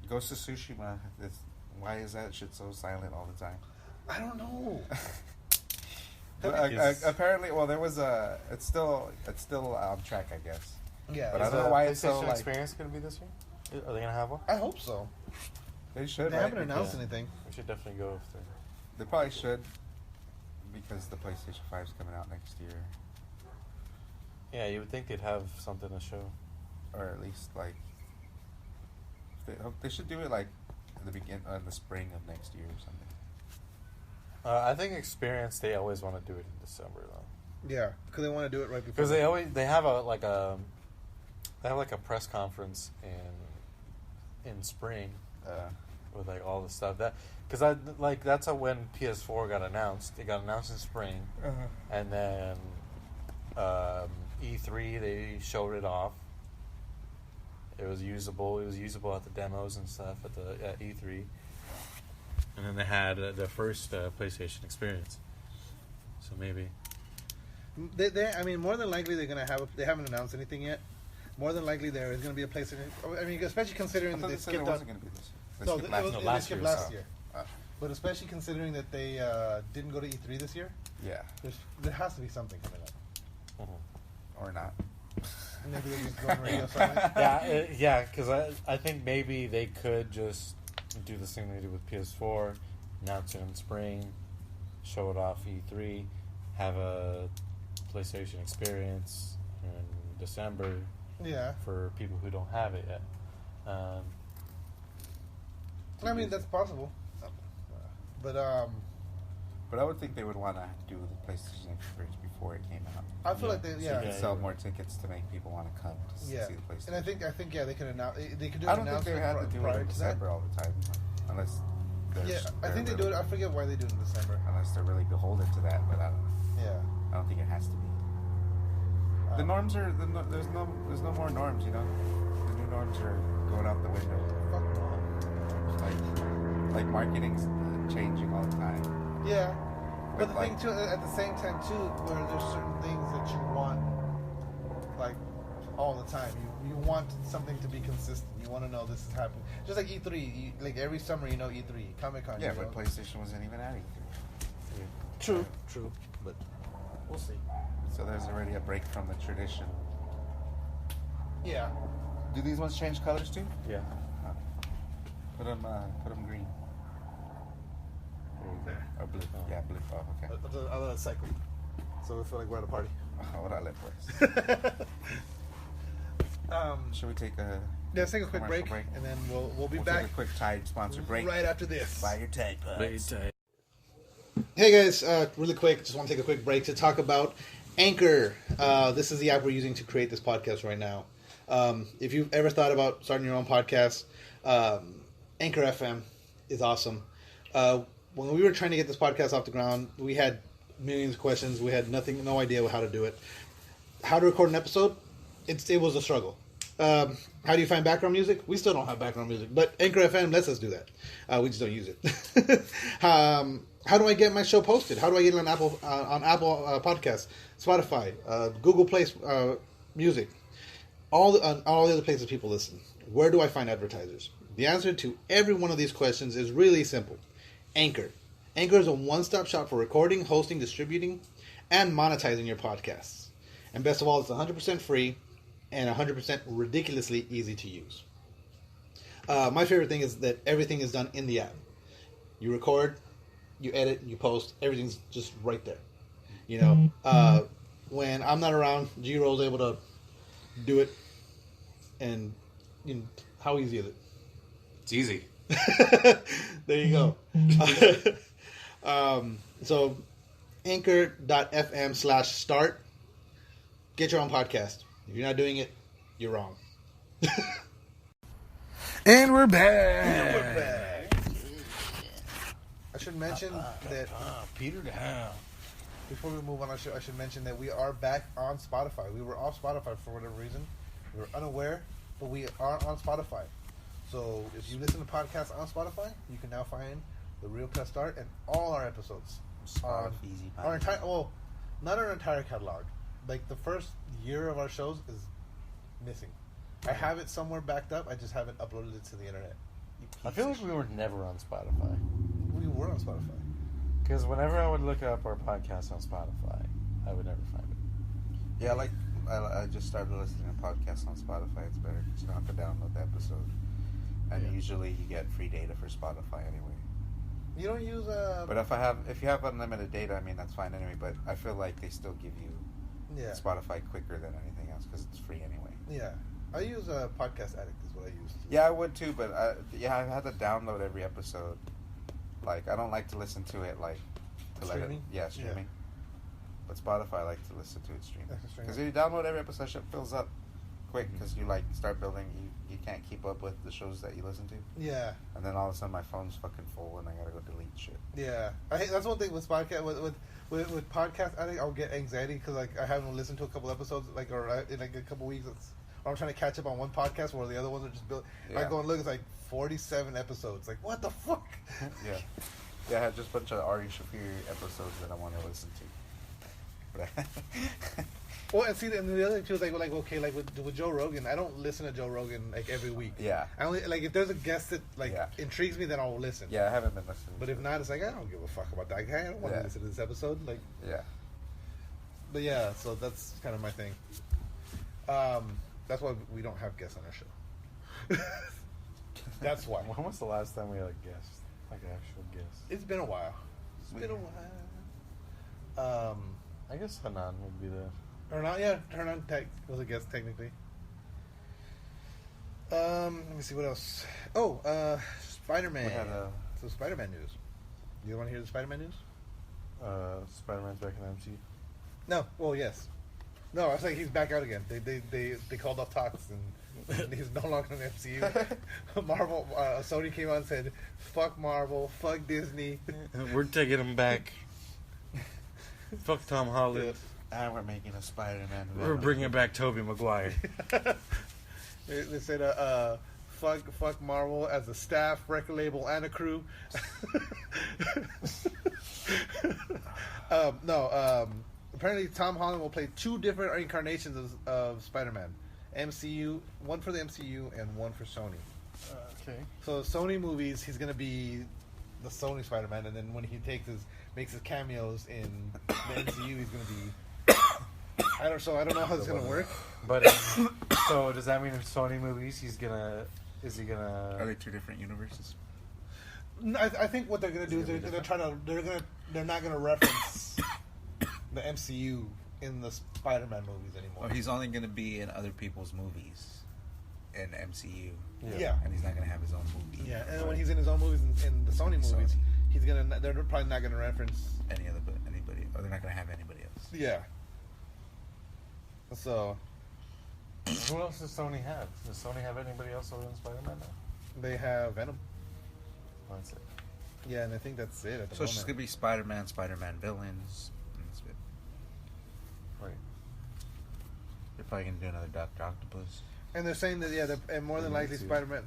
Ghost of Tsushima. Why is that shit so silent all the time? I don't know. Apparently, well, there was a. It's still on track, I guess. Yeah. But I Is don't know the why it's so PlayStation like. Experience going to be this year? Are they going to have one? I hope so. They should. They right? haven't announced Yeah. anything. We should definitely go if they're... They probably should, because the PlayStation 5 is coming out next year, Yeah, you would think they'd have something to show. or at least like. They should do it like in the spring of next year or something. I think Experience, they always want to do it in December, though. Yeah, because they want to do it right before. Because they have a press conference in spring with like all the stuff because that's when PS4 got announced. It got announced in spring, and then E3 they showed it off. It was usable. It was usable at the demos and stuff at E3, and then they had the first PlayStation Experience. So maybe. I mean, more than likely they're gonna have. They haven't announced anything yet. More than likely there is gonna be a PlayStation. I mean, especially considering that they They said it skipped out. wasn't going to be this year. No, They skipped it was last they year. skipped last year. Uh, But especially considering that they didn't go to E3 this year, Yeah, there has to be something coming up. or not. Maybe they're just going radio silent. Yeah, because I think maybe they could just do the same they did with PS4, announce it in spring, show it off E3, have a PlayStation Experience in December Yeah, for people who don't have it yet. I mean that's possible. But But I would think they would want to do the PlayStation Experience before it came out. I feel like they So you yeah could sell more tickets to make people want to come to see the PlayStation. and I think yeah they could announce they could do I an don't think they announcement have to do it prior in to that. December all the time, unless. Yeah, I think they do it. I forget why they do it in December. Unless they're really beholden to that, but I don't know. Yeah. I don't think it has to be. The norms are there's no more norms, you know. The new norms are going out the window. Fuck no. Like marketing's changing all the time. Yeah. But the Like- thing too, at the same time too, where there's certain things that you want, like all the time. You want something to be consistent. You want to know this is happening. Just like E3, like every summer, you know E3, Comic Con. Yeah, you but know. PlayStation wasn't even at E3. True, but we'll see. So there's already a break from the tradition. Yeah. Do these ones change colors too? Yeah. Put them green. Or blue. Oh. Yeah, blue. Oh, okay. I'll cycle. So we feel like we're at a party. Ahora le pues. Should we take a Let's take a quick commercial break, and then we'll be We'll back take a quick Tide sponsor break. right after this. Buy your Tide Pods. Hey guys, really quick, just want to take a quick break to talk about Anchor. This is the app we're using to create this podcast right now. If you've ever thought about starting your own podcast, Anchor FM is awesome. When we were trying to get this podcast off the ground, we had millions of questions. We had no idea how to do it. How to record an episode? It was a struggle. How do you find background music? We still don't have background music, but Anchor FM lets us do that. We just don't use it. How do I get my show posted? How do I get it on Apple Podcasts, Spotify, Google Play Music, all the other places people listen? Where do I find advertisers? The answer to every one of these questions is really simple. Anchor. Anchor is a one-stop shop for recording, hosting, distributing, and monetizing your podcasts. And best of all, it's 100% free and 100% ridiculously easy to use. My favorite thing is that everything is done in the app. You record, you edit, you post, everything's just right there. You know, when I'm not around, G-Roll's able to do it. And you know, how easy is it? It's easy. There you go. So anchor.fm/start. Get your own podcast. If you're not doing it, you're wrong. And we're back. I should mention that Peter the Hound. before we move on, I should mention that we are back on Spotify. We were off Spotify for whatever reason. We were unaware, but we are on Spotify. So if you listen to podcasts on Spotify, you can now find The Real Press Start and all our episodes. Easy Our entire, well, not our entire catalog. Like the first year of our shows is missing. I have it somewhere backed up. I just haven't uploaded it to the internet. I feel like we were never on Spotify. We were on Spotify. Because whenever I would look up our podcast on Spotify, I would never find it. Yeah, I just started listening to podcasts on Spotify. It's better because you don't have to download the episode. And usually you get free data for Spotify anyway. You don't use But if you have unlimited data, I mean that's fine anyway. But I feel like they still give you Spotify quicker than anything else because it's free anyway. Yeah, I use Podcast Addict is what I use. Yeah, I would too, but I had to download every episode. Like I don't like to listen to it like to Streaming? let it streaming. But Spotify I like to listen to it streaming because if you Streaming. download every episode, it fills up quick because you like start building. You can't keep up with the shows that you listen to. Yeah, And then all of a sudden my phone's fucking full and I gotta go delete shit. yeah. That's one thing with podcast with Podcast Addict. I'll get anxiety because like I haven't listened to a couple episodes or in like a couple weeks. Or I'm trying to catch up on one podcast where the other ones are just built. I go and look, it's like 47 episodes. Like what the fuck? Yeah, I have just a bunch of Ari Shafir episodes that I want to listen to. But Well, and see, and the other thing too is like okay, like with Joe Rogan, I don't listen to Joe Rogan like every week. Yeah. I only like if there's a guest that like Yeah. intrigues me, then I'll listen. yeah, I haven't been listening. But if not, it's like I don't give a fuck about that guy. I don't want to listen to this episode. Like, Yeah. but yeah, so that's kind of my thing. That's why we don't have guests on our show. That's why. When was the last time we had a guest? Like an actual guest? It's been a while. It's been a while. I guess Hanan would be there. Hernan Tech was a guest technically. Let me see what else. Oh, Spider-Man. We had So Spider-Man news. You want to hear the Spider-Man news? Spider-Man's back in the MCU. No. Well, yes. No, I was like he's back out again. They called off talks and he's no longer in the MCU. Marvel, Sony came out and said, "Fuck Marvel, fuck Disney." We're taking him back. Fuck Tom Holland. And we're making a Spider-Man. We're bringing back Tobey Maguire. They said, fuck Marvel as a staff, record label, and a crew. Apparently Tom Holland will play 2 different incarnations of Spider-Man. MCU, one for the MCU and one for Sony. Okay. So Sony movies, he's gonna be the Sony Spider-Man, and then when he makes his cameos in the MCU, he's gonna be. I don't know how it's gonna work. But so does that mean in Sony movies is he gonna? Are they 2 different universes? No, I think what they're gonna do is they're not gonna reference the MCU in the Spider-Man movies anymore. Or he's only going to be in other people's movies in MCU. Yeah. And he's not going to have his own movie. Yeah, and when he's in his own movies in the Sony movies, they're probably not gonna reference Anybody, or they're not going to have anybody else. Yeah. So Who else does Sony have? Does Sony have anybody else other than Spider-Man now? they have Venom. That's it. Yeah, and I think that's it at the So it's moment. just going to be Spider-Man villains. And that's it. Right. They're probably going to do another Dr. Octopus. And they're saying that and more than likely too. Spider-Man,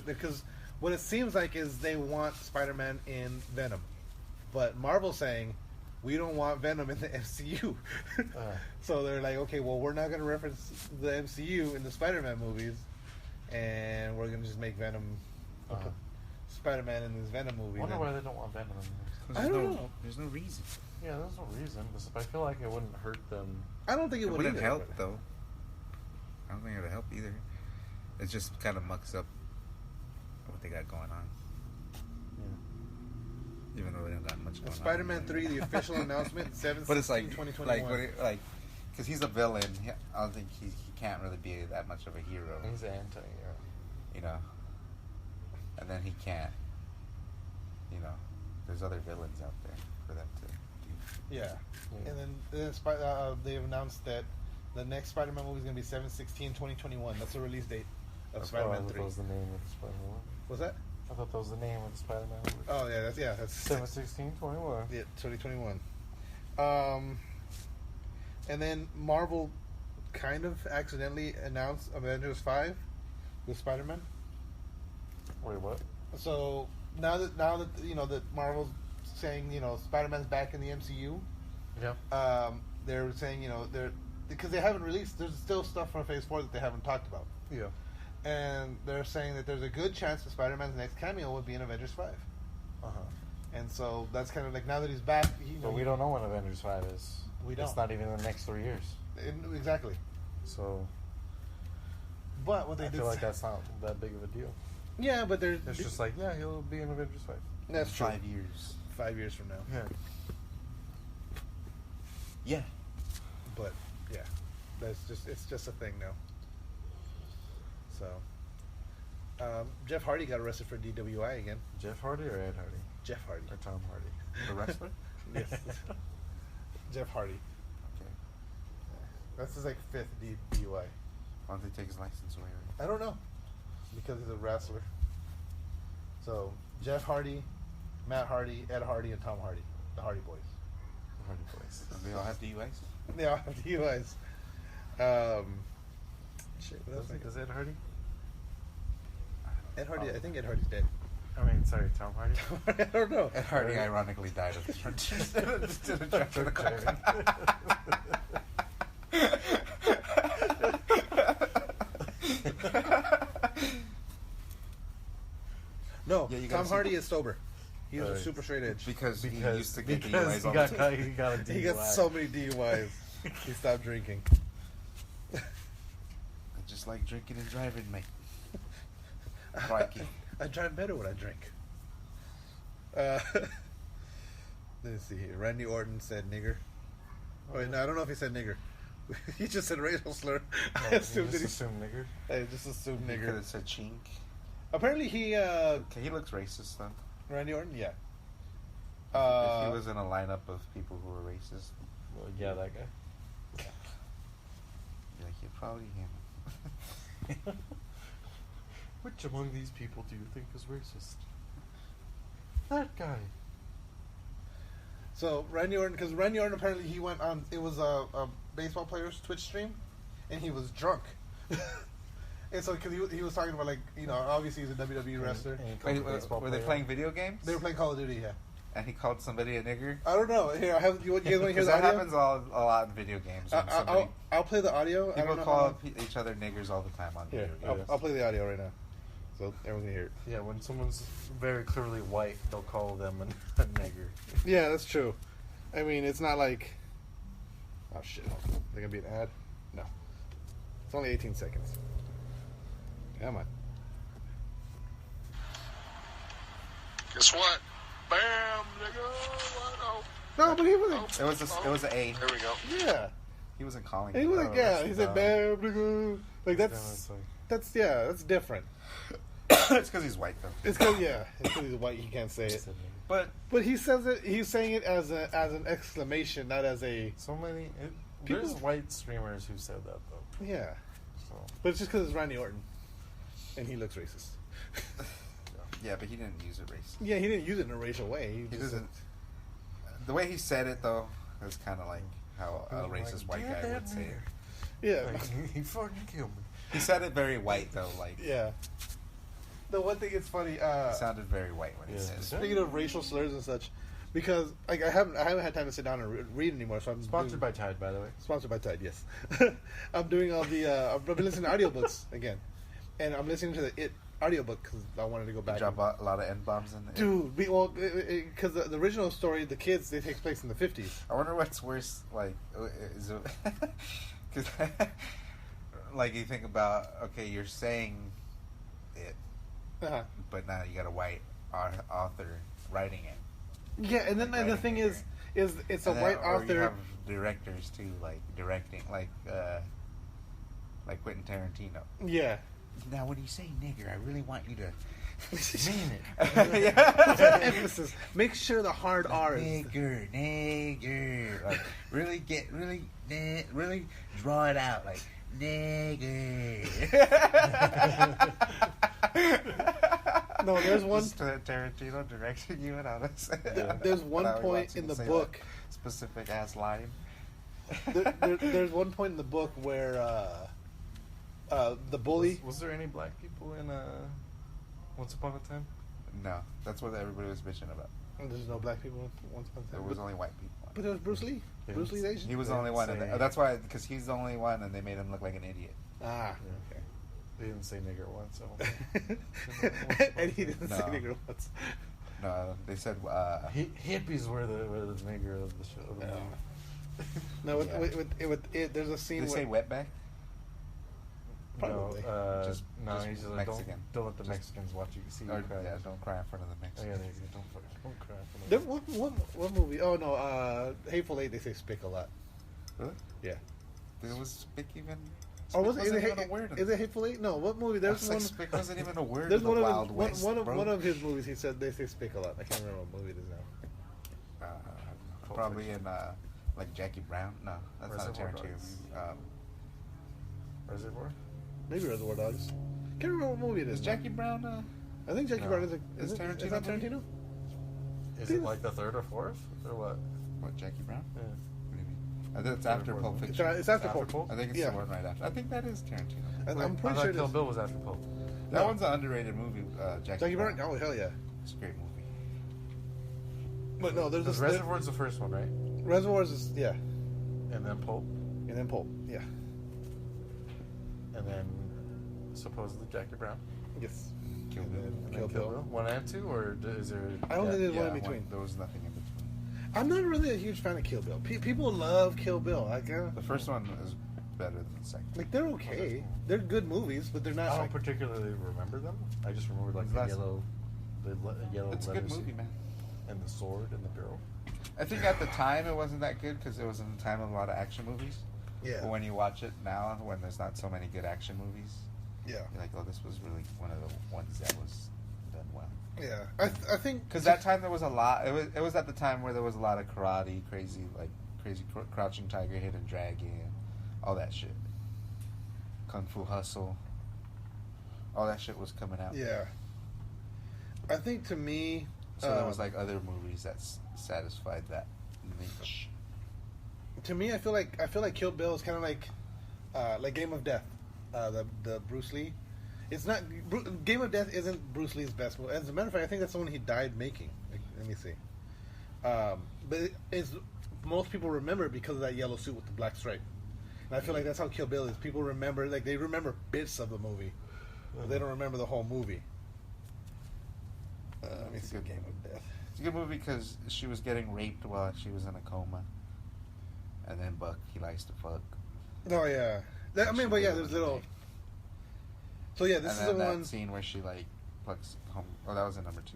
because what it seems like is they want Spider-Man in Venom, but Marvel's saying we don't want Venom in the MCU. So they're like, okay, well, we're not going to reference the MCU in the Spider-Man movies, and we're going to just make Venom Spider-Man in this Venom movie. I wonder then. why they don't want Venom in there. I don't know. There's no reason. Yeah, there's no reason. But I feel like it wouldn't hurt them. I don't think it It would wouldn't either, help, but- though. I don't think it would help either. It just kind of mucks up what they got going on. Yeah. Even though they don't got much going Spider-Man on. 3, the official announcement, 7/16/2021. But it's like 2021. Because he's a villain. I don't think he can't really be that much of a hero. He's anti-hero. You know. And then he can't. You know. There's other villains out there for them to do. Yeah. Yeah. And then they've announced that the next Spider-Man movie is going to be 7/16/2021. That's the release date of Spider-Man I thought 3. that was the name of the Spider-Man movie. Was that? I thought that was the name of the Spider-Man movie. Oh, that's 7/16/21. Yeah, 2021. And then Marvel kind of accidentally announced Avengers 5. with Spider-Man. Wait, what? So now that that Marvel's saying Spider-Man's back in the MCU, Yeah. they're saying they're because they haven't released. There's still stuff from Phase 4 that they haven't talked about, Yeah. and they're saying that there's a good chance that Spider-Man's next cameo would be in Avengers 5. Uh-huh. And so that's kind of like now that he's back. But we don't know when Avengers 5 is. We don't. It's not even in the next 3 years. Exactly. So But what they I did feel like that's not that big of a deal. yeah, but there's It's just like, yeah, he'll be in Avengers 5. that's true. 5 years. 5 years from now. Yeah. Yeah. But yeah, it's just a thing now. So Jeff Hardy got arrested for DWI again. Jeff Hardy or Ed Hardy? Jeff Hardy. Or Tom Hardy? The wrestler? Yes. Jeff Hardy. Okay. That's his like 5th DUI. Why don't they take his license away? Right? I don't know. Because he's a wrestler. So Jeff Hardy, Matt Hardy, Ed Hardy, and Tom Hardy. The Hardy Boys. The Hardy Boys. And they all have DUIs? They all have DUIs. Shit, what else? Does Ed Hardy? Ed Hardy, I think Ed Hardy's dead. I mean, sorry, Tom Hardy? I don't know. Ed Hardy ironically died of just did a drunk No, Yeah, you gotta Tom see- Hardy is sober. He's a Right. super straight edge. because he Because used to get he DUIs all the got, time. he got a DUI. He got so many DUIs. He stopped drinking. I just like drinking and driving, mate. Crikey. I drive better when I drink. Let's see here. Randy Orton said nigger. Oh, wait, no, I don't know if he said nigger. He just said racial slur. I assumed that just assume nigger. I just assumed He could nigger. have said chink. Apparently he, Okay, he looks racist though. Randy Orton, yeah. If he was in a lineup of people who were racist, Well, yeah, that guy. yeah, he'd probably him. Which among these people do you think is racist? That guy. So Randy Orton, because Randy Orton apparently he went on. It was a baseball player's Twitch stream, and he was drunk. And so because he was talking about like obviously he's a WWE wrestler. And he called Wait, the baseball were they player. playing video games? They were playing Call of Duty, yeah. And he called somebody a nigger? I don't know. Here, I have. You guys want to hear Because the that audio? happens a lot in video games. When somebody, I'll play the audio. I people don't know call how- each other niggers all the time on Here, video games. I'll play the audio right now, so everyone can hear it. Yeah, when someone's very clearly white, they'll call them a nigger. Yeah, that's true. I mean, it's not like. Oh shit! Is there gonna be an ad? No. It's only 18 seconds. Come on. Guess what? Bam, nigga. What? No, but he wasn't. It was an A. There we go. Yeah, He wasn't calling. he it. wasn't. Yeah, he said, "Bam, nigga." Like Then that's it's like, that's different. It's because he's white though. It's because he's white. He can't say it. said nigger. But But he says it. He's saying it as an exclamation, not as a So many. People- There's white streamers who said that though. yeah. So But it's just because it's Randy Orton, and he looks racist. yeah, but he didn't use it racist. Yeah, he didn't use it in a racial way. He He just doesn't. The way he said it though was kind of like how a Like, racist white "Get guy that would say it. yeah, like, he fucking killed me. He said it very white though. Like yeah. The one thing it's funny. it sounded very white when he Yeah. said it. Speaking of racial slurs and such, because like I haven't had time to sit down and read anymore. So I'm Sponsored by Tide, by the way. Sponsored by Tide, yes. I'm doing all the. I've been listening to audiobooks again, and I'm listening to the It audiobook because I wanted to go back. Drop a lot of N bombs in there. Dude, because the original story, the kids, they takes place in the 50s. I wonder what's worse. Like, is it? Because, like, you think about you're saying it, Uh-huh. but now you got a white author writing it. Yeah, and then the Writing thing it. is it's a And then- white or you author. have directors too, like directing, like Quentin Tarantino. Yeah. Now, when you say nigger, I really want you to Mean it. yeah. Emphasis. Make sure the hard R is. Nigger. Like really really draw it out, like nigger. No, there's one. Just, Tarantino directing you, and I was. There's one and I point want you in to the say book. that specific ass line. There's one point in the book where The bully. Was there any black people in Once Upon a Time? No, that's what everybody was bitching about. There's no black people once upon a There time. was only white people. But it was Bruce Lee. Yeah. Bruce Lee's Asian. He was the only one. That's why, because he's the only one, and they made him look like an idiot. Ah, Yeah. They didn't say nigger once. So. okay. And he didn't say No. nigger once. No, they said. Hippies were the nigger of the show. Of the movie. No, Yeah. with it, there's a scene Did they where say wetback? Probably. Just he's like, Mexican. Don't let the Just- Mexicans watch you see you Or, cry. yeah, don't cry in front of the Oh, yeah, Mexicans. there you go. Don't cry. in There, front of what movie? Oh no, Hateful Eight. They say spick a lot. Really? Yeah. There was Spick even. Or was Spick it? wasn't even a word. Is it Hateful Eight? No. What movie? There's There's one. Spick wasn't even a word. There's in the one Wild of West, bro. one of his movies. He said they say spick a lot. I can't remember what movie it is now. Probably in like Jackie Brown. No, that's not a Reservoir Tarantino Dogs. movie. Reservoir? Maybe Reservoir Dogs. Can't remember what movie it is. Is Jackie Brown? I think Jackie No. Brown is. Is Is Tarantino that movie? Tarantino? Is it like the third or fourth? Or what? What, Jackie Brown? Yeah. What do you mean? I think it's after Third Pulp one. Fiction. It's after After Pulp. Pulp? I think it's Yeah. the one right after. I think that is Tarantino. I'm I pretty thought sure it Kill is. Bill was after Pulp. That No. one's an underrated movie. Jackie Brown. Oh hell yeah! It's a great movie. But no, there's Because this. Reservoir's the first one, right? Reservoirs is yeah, And then Pulp. and then Pulp. Yeah. And then supposedly Jackie Brown. Yes. Kill And Bill. then And Kill then Bill. 1 and 2? Or is there... I don't think there's one in Yeah, between. there was nothing in between. I'm not really a huge fan of Kill Bill. People love Kill Bill. Like, The first one is better than the second. like they're okay. They're good movies, but they're not. I don't Like, particularly remember them. I just remember like the That's- yellow It's a letter good movie, suit man. and the sword and the girl. I think at the time it wasn't that good because it was in the time of a lot of action movies. yeah. But when you watch it now, when there's not so many good action movies, Yeah. you're like, oh, this was really one of the ones that was done well. Yeah. I think Because that time there was a lot. It was at the time where there was a lot of karate, crazy crouching tiger, hidden dragon, all that shit. Kung Fu Hustle. All that shit was coming out. Yeah. I think to me. So there was like other movies that satisfied that niche. To me, I feel like Kill Bill is kind of like Game of Death, the Bruce Lee. It's not Game of Death isn't Bruce Lee's best movie. As a matter of fact, I think that's the one he died making. Like, let me see. But it's most people remember it because of that yellow suit with the black stripe. And I feel like that's how Kill Bill is. People remember they remember bits of the movie, but they don't remember the whole movie. Let me It's a see. good Game of Death. It's a good movie because she was getting raped while she was in a coma, and then Buck he likes to fuck. Oh yeah. I mean, but yeah, there's little. So yeah, this and is then the that one. scene where she like plucks home. Oh, that was in number 2.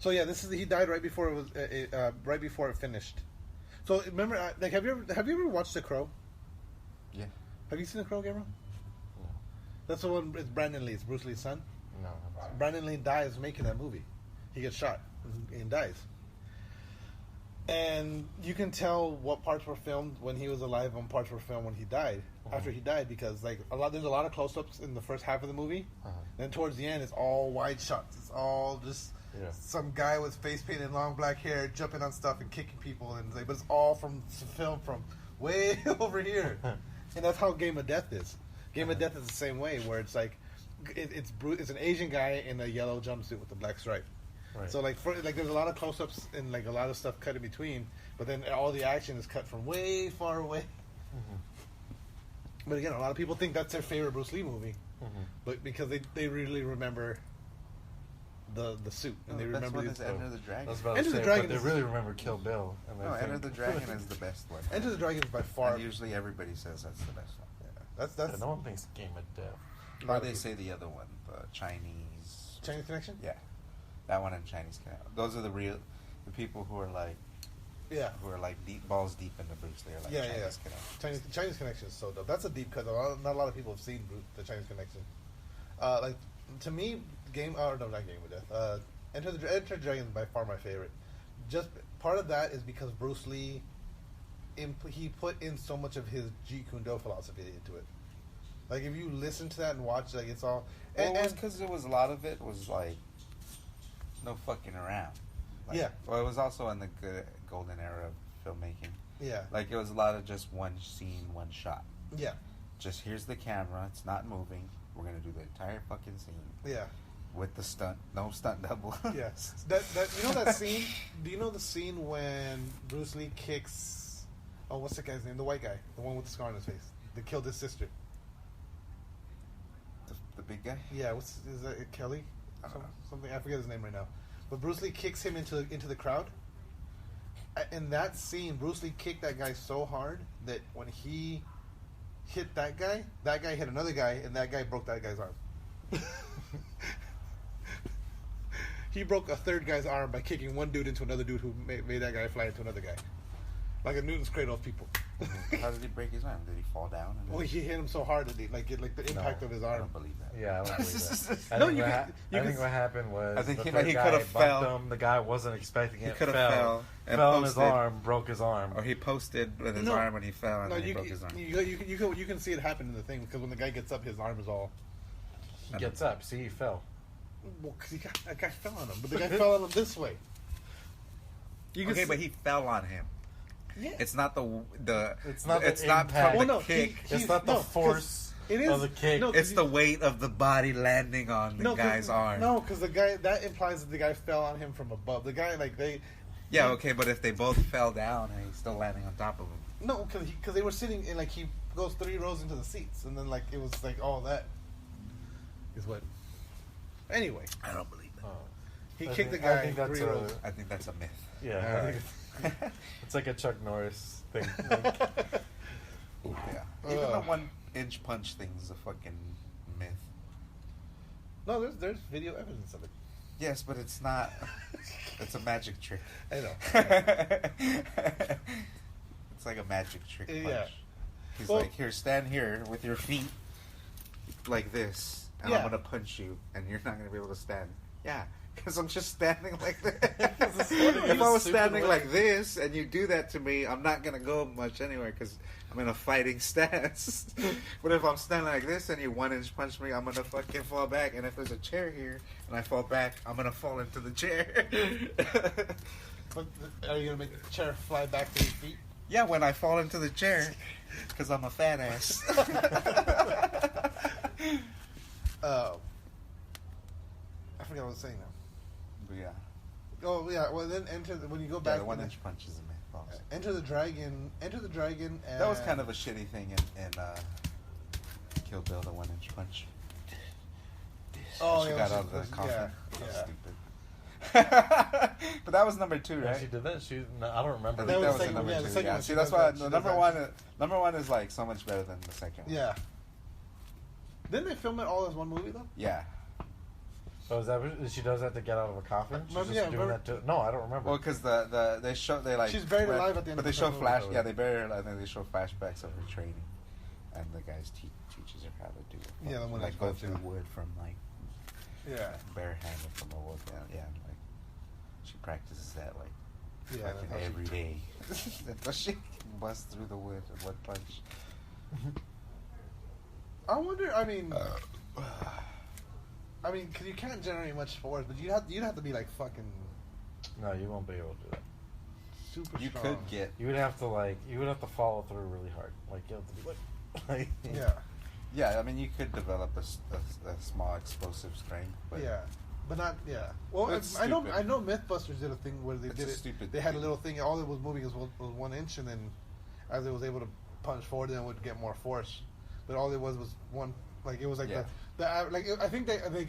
So yeah, this is he died right before it was right before it finished. So remember, like, have you ever watched The Crow? Yeah. Have you seen The Crow, Gabriel? No. That's the one. It's Brandon Lee. It's Bruce Lee's son. No. Brandon Lee dies making that movie. He gets shot and dies. And you can tell what parts were filmed when he was alive and parts were filmed when he died. After he died, because like there's a lot of close-ups in the first half of the movie. Then towards the end, it's all wide shots. It's all just some guy with face paint and long black hair jumping on stuff and kicking people, and but it's all from film from way over here. And that's how Game of Death is. Game of Death is the same way, where it's like it's an Asian guy in a yellow jumpsuit with a black stripe. Right. So like there's a lot of close-ups and like a lot of stuff cut in between, but then all the action is cut from way far away. But again, a lot of people think that's their favorite Bruce Lee movie, but because they really remember the suit and they That's remember one these. is Enter the Dragon. I was about Enter to the say, Dragon but they is- really remember Kill Bill. And No, I Enter think- the Dragon is the best one. Enter the Dragon is by far. And usually everybody says that's the best one. That's no one thinks Game of Death. Or they say the other one, the Chinese. Chinese Connection. Yeah, that one and Chinese Connection. Those are the people who are like Yeah. deep balls deep into Bruce Lee. Are like Yeah, Chinese yeah. Connection. Chinese Connection is so dope. That's a deep cut. Not a lot of people have seen the Chinese Connection. Like to me, not Game of Death. Enter the Dragon is by far my favorite. Just part of that is because Bruce Lee, he put in so much of his Jeet Kune Do philosophy into it. Like if you listen to that and watch, like it's all. Well, it was because a lot of it was like no fucking around. Like, Yeah. Well, it was also in the good golden era of filmmaking. Yeah. Like it was a lot of just one scene, one shot. Yeah. just here's the camera. It's not moving. We're gonna do the entire fucking scene Yeah. with the stunt. No stunt double. Yes. That you know that scene? Do you know the scene when Bruce Lee kicks? Oh, what's the guy's name? The white guy, the one with the scar on his face. They killed his sister. The big guy. Yeah. Is that Kelly? Something I forget his name right now. But Bruce Lee kicks him into the crowd. In that scene, Bruce Lee kicked that guy so hard that when he hit that guy hit another guy, and that guy broke that guy's arm. He broke a third guy's arm by kicking one dude into another dude who made that guy fly into another guy. Like a Newton's cradle of people. How did he break his arm? Did he fall down? Well, he hit him so hard that the impact of his I arm. don't believe that. Yeah, I don't believe that. No, I think what happened was I think the he third could guy have bumped fell. him. The guy wasn't expecting it. He could have fell and fell on his posted. arm, broke his arm. Or he posted with his No. arm when he fell, and No, then he broke his arm. you can see it happen in the thing because when the guy gets up, his arm is all. He gets up. See, he fell. Well, because that guy fell on him, but the guy fell on him this way. Okay, but he fell on him. Yeah. It's not the. It's not the It's not impact. from the Well, no, kick. It's not the 'cause force it is of the kick. No, It's the weight of the body landing on the guy's arm. No, because the guy that implies that the guy fell on him from above. The guy Yeah, okay, but if they both fell down and he's still landing on top of him. No, because they were sitting in he goes 3 rows into the seats, and then it was all that is what. Anyway, I don't believe that. he I kicked think- the I guy think that's 3 a- rows. I think that's a myth. Yeah, All I right. think it's like a Chuck Norris thing. Yeah. Even the 1-inch punch thing is a fucking myth. No, there's video evidence of it. Yes, but it's not. It's a magic trick. I know. It's like a magic trick punch. Yeah. He's Well- like, here, stand here with your feet like this, and I'm Yeah. gonna punch you, and you're not gonna be able to stand. Yeah, because I'm just standing like this. standing in If a I was stupid standing way. like this, and you do that to me, I'm not gonna go much anywhere because I'm in a fighting stance. But if I'm standing like this and you 1-inch punch me, I'm gonna fucking fall back. And if there's a chair here and I fall back, I'm gonna fall into the chair. But are you gonna make the chair fly back to your feet? Yeah, when I fall into the chair, because I'm a fat ass. I forgot what I was saying now. But yeah, Oh yeah, well then when you go back. the 1-inch punch is a myth. Also. Enter the Dragon. And That was kind of a shitty thing in Kill Bill, the 1-inch punch. Oh, She yeah, got she- out of the coffin. yeah, That was yeah. stupid. But that was number 2, Yeah, right? she did that. No, I don't remember. I That think was that was second- the number yeah, the 2. second Yeah, one, see, she that's does why that. She the does that. number one is like so much better than the second one. Yeah. Didn't they film it all as one movie though? Yeah. Oh, is that what she does that to get out of a coffin? She's Remember- just yeah, doing remember- that to. No, I don't remember. Well, because they like She's buried alive at the end but of they the show movie. flash. Yeah, they bury her. I think they show flashbacks of her training, and the guy teaches her how to do it. Yeah, the one like that's go called, through yeah. wood from like Yeah. barehanded from a wood. Yeah, and, like she practices that like Yeah. fucking that's how every day. But she can bust through the wood in one punch. I wonder. I mean, because you can't generate much force, but you'd have to be like fucking No, you won't be able to do that. super You strong. could get You would have to follow through really hard. Like you have to be like Yeah. yeah. I mean, you could develop a small explosive strength, but Yeah. But not, yeah. Well, It's I know stupid. MythBusters did a thing where they It's did a it. stupid They had a thing. little thing. All it was moving was 1 inch, and then as it was able to punch forward, then it would get more force. But all it was one. Like it was like Yeah. I think they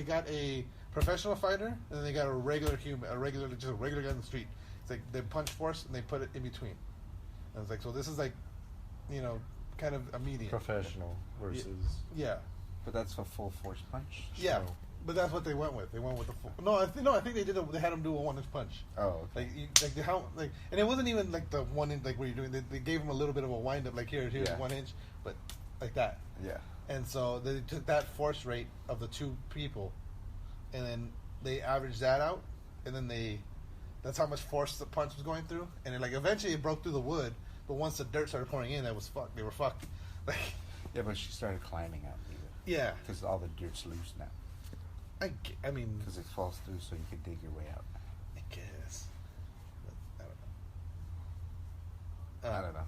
got a professional fighter, and then they got a regular human, just a regular guy in the street. It's like they punch force and they put it in between. And it's like, so this is like, kind of a medium. professional versus. Yeah. but that's a full force punch. Yeah. so- But that's what they went with. They went with the full. No, I think they did. They had him do a 1 inch punch. Oh, okay. And it wasn't even like the 1 inch like what you're doing. They gave him a little bit of a wind up, like here's Yeah. 1 inch, but like that. Yeah. And so they took that force rate of the 2 people, and then they averaged that out, and then that's how much force the punch was going through, and then eventually it broke through the wood, but once the dirt started pouring in, that was fucked. They were fucked. Like, Yeah, but she started climbing out yeah, because all the dirt's loose now. I mean, Because it falls through, so you can dig your way out. I guess. But I don't know.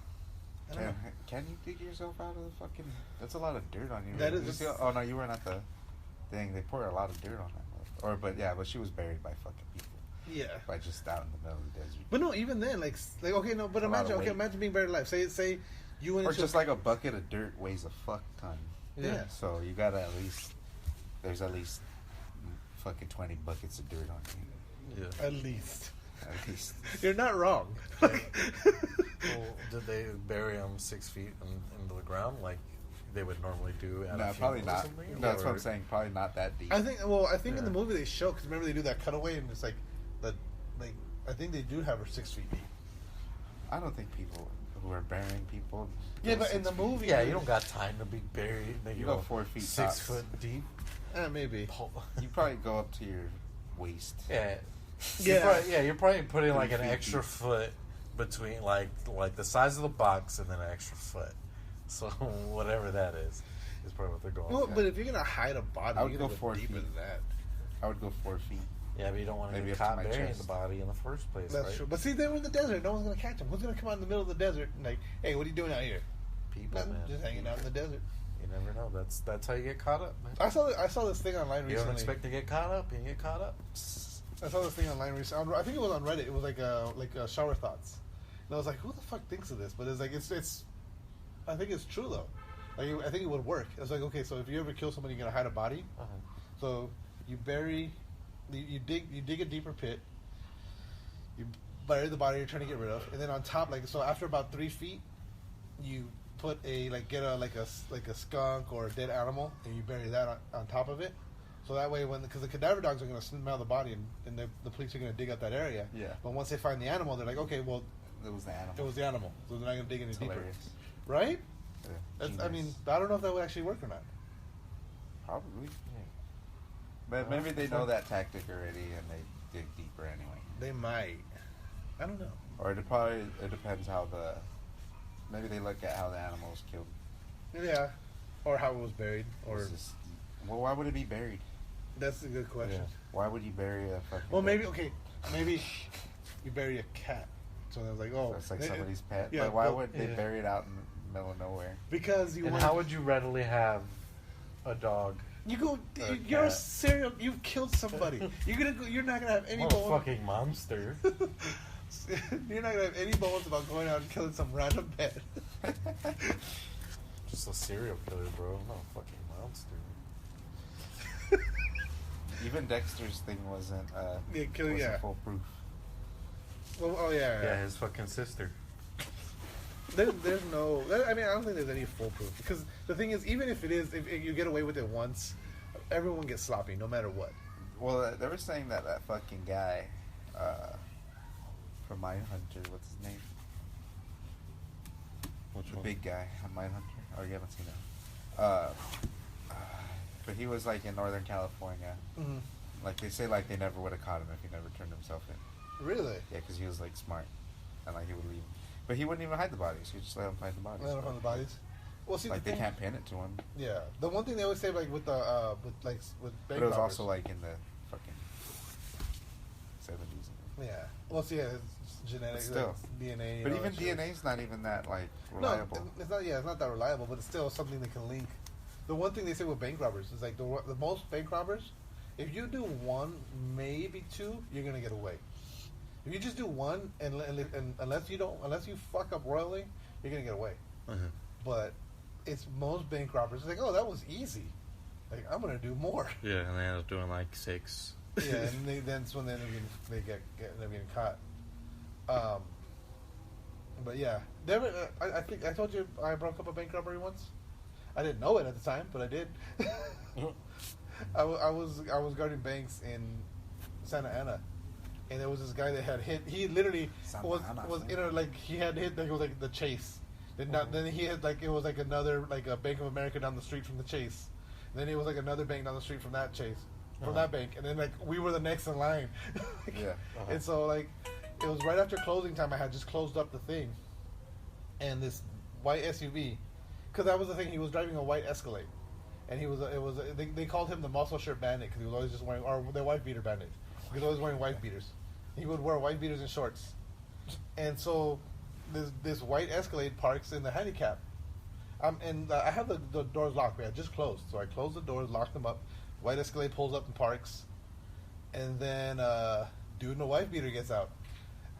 I don't know. I don't know. can you dig yourself out of the fucking? That's a lot of dirt on you. That Did is- you see, oh no, you weren't at the thing. They poured a lot of dirt on her. But she was buried by fucking people. Yeah. By just out in the middle of the desert. But no, even then, like okay, no, but A lot of weight. imagine being buried alive. Say you went Or into just like a bucket of dirt weighs a fuck ton. Yeah. So you gotta there's at least fucking 20 buckets of dirt on you. Yeah. at least. At least. You're not wrong. Well, did they bury him 6 feet into the ground like they would normally do at No, a probably funeral or not. something? No, that's what Or- I'm saying. Probably not that deep. I think in Yeah. the movie they show, because remember they do that cutaway and it's like I think they do have her 6 feet deep. I don't think people who are burying people. Yeah, go but in 6 the feet. movie, Yeah, you don't got time to be buried. You go 4 feet 6 tops. foot deep. Maybe. You probably go up to your waist. Yeah. Yeah. You're probably putting like 3 an feet extra deep. foot between like the size of the box and then an extra foot. So whatever that is probably what they're going. Well, for. but if you're gonna hide a body, I would you're go gonna 4 deeper feet. than that. I would go 4 feet. Yeah, but you don't want to Maybe get up to caught my burying chest. the body in the first place, That's right? true. But see, they were in the desert. No one's gonna catch them. Who's gonna come out in the middle of the desert and like, hey, what are you doing out here? People, Nothing, man. just hanging out in the desert. You never know. That's how you get caught up, man. I saw this thing online You don't recently. expect to get caught up, and you get caught up. I saw this thing online recently. I think it was on Reddit. It was like shower thoughts, and I was like, who the fuck thinks of this? But it's like it's. I think it's true though. Like I think it would work. I was like, okay, so if you ever kill somebody, you're gonna hide a body. Uh-huh. So you dig a deeper pit. You bury the body you're trying to get rid of, and then on top, so after about 3 feet, you put get a skunk or a dead animal, and you bury that on top of it. So that way, because the cadaver dogs are going to smell the body, and the police are going to dig up that area. Yeah. But once they find the animal, they're like, okay, well, It was the animal. it was the animal, so they're not going to dig any It's deeper. hilarious. Right? Yeah, That's, I genius. mean, I don't know if that would actually work or not. Probably. But maybe they know that tactic already and they dig deeper anyway. They might. I don't know. Or it depends how maybe they look at how the animal was killed. Yeah. Or how it was buried. Or Well, why would it be buried? that's a good question. Yeah. Why would you bury a fucking... Well, maybe you bury a cat. So they're like, oh, So it's like somebody's pet. Yeah, But why well, would they yeah. bury it out in the middle of nowhere? because you And want. how would you readily have a dog? You go? Or a You're a cat. serial. You've killed somebody. You're not gonna have any What a bones. fucking monster. You're not gonna have any bones about going out and killing some random pet. Just a serial killer, bro. Not a fucking monster. Even Dexter's thing wasn't Yeah. foolproof. Well, oh yeah. Yeah, his fucking sister. There's no. I mean, I don't think there's any foolproof because the thing is, even if it is, if you get away with it once, everyone gets sloppy no matter what. Well, they were saying that fucking guy from Mindhunter, what's his name? Which The one? big guy on Mindhunter. Oh, you haven't seen him. But he was like in Northern California. Mm-hmm. Like they say, like they never would have caught him if he never turned himself in. Really? Yeah, because he was like smart, and like he would leave. But he wouldn't even hide the bodies. He just let him find the bodies. Let them find the bodies. Well, see, Like the they thing, can't pin it to him. Yeah, the one thing they always say, like with the with bank But it was robbers. also like in the fucking 70s. Yeah. Well, see, yeah, it's genetics, Still. DNA. But and all even that shit. DNA's not even that like reliable. No, it's not. Yeah, it's not that reliable, but it's still something that can link. The one thing they say with bank robbers is like the most bank robbers, if you do one, maybe two, you're gonna get away. If you just do one, and unless you fuck up royally, you're gonna get away. But it's most bank robbers. It's like, oh, that was easy. Like I'm gonna do more. Yeah, and they end up doing like 6. Yeah, and that's when they end up getting caught. But yeah, I think I told you I broke up a bank robbery once. I didn't know it at the time, but I did. I was guarding banks in Santa Ana, and there was this guy that had hit. He literally Santa was Ana. like he had hit like it was like the Chase. Then he had like it was like another like a Bank of America down the street from the Chase. And then it was like another bank down the street from that Chase, from that bank, and then like we were the next in line. Yeah. And so like it was right after closing time. I had just closed up the thing, and this white SUV, because that was the thing. He was driving a white Escalade, and they called him the muscle shirt bandit because he was always just wearing, or the white beater bandit. He was always wearing white beaters. He would wear white beaters and shorts, and so this white Escalade parks in the handicap And I have the doors locked. We had just closed, so I closed the doors, locked them up. White Escalade pulls up and parks, and then dude in a wife beater gets out.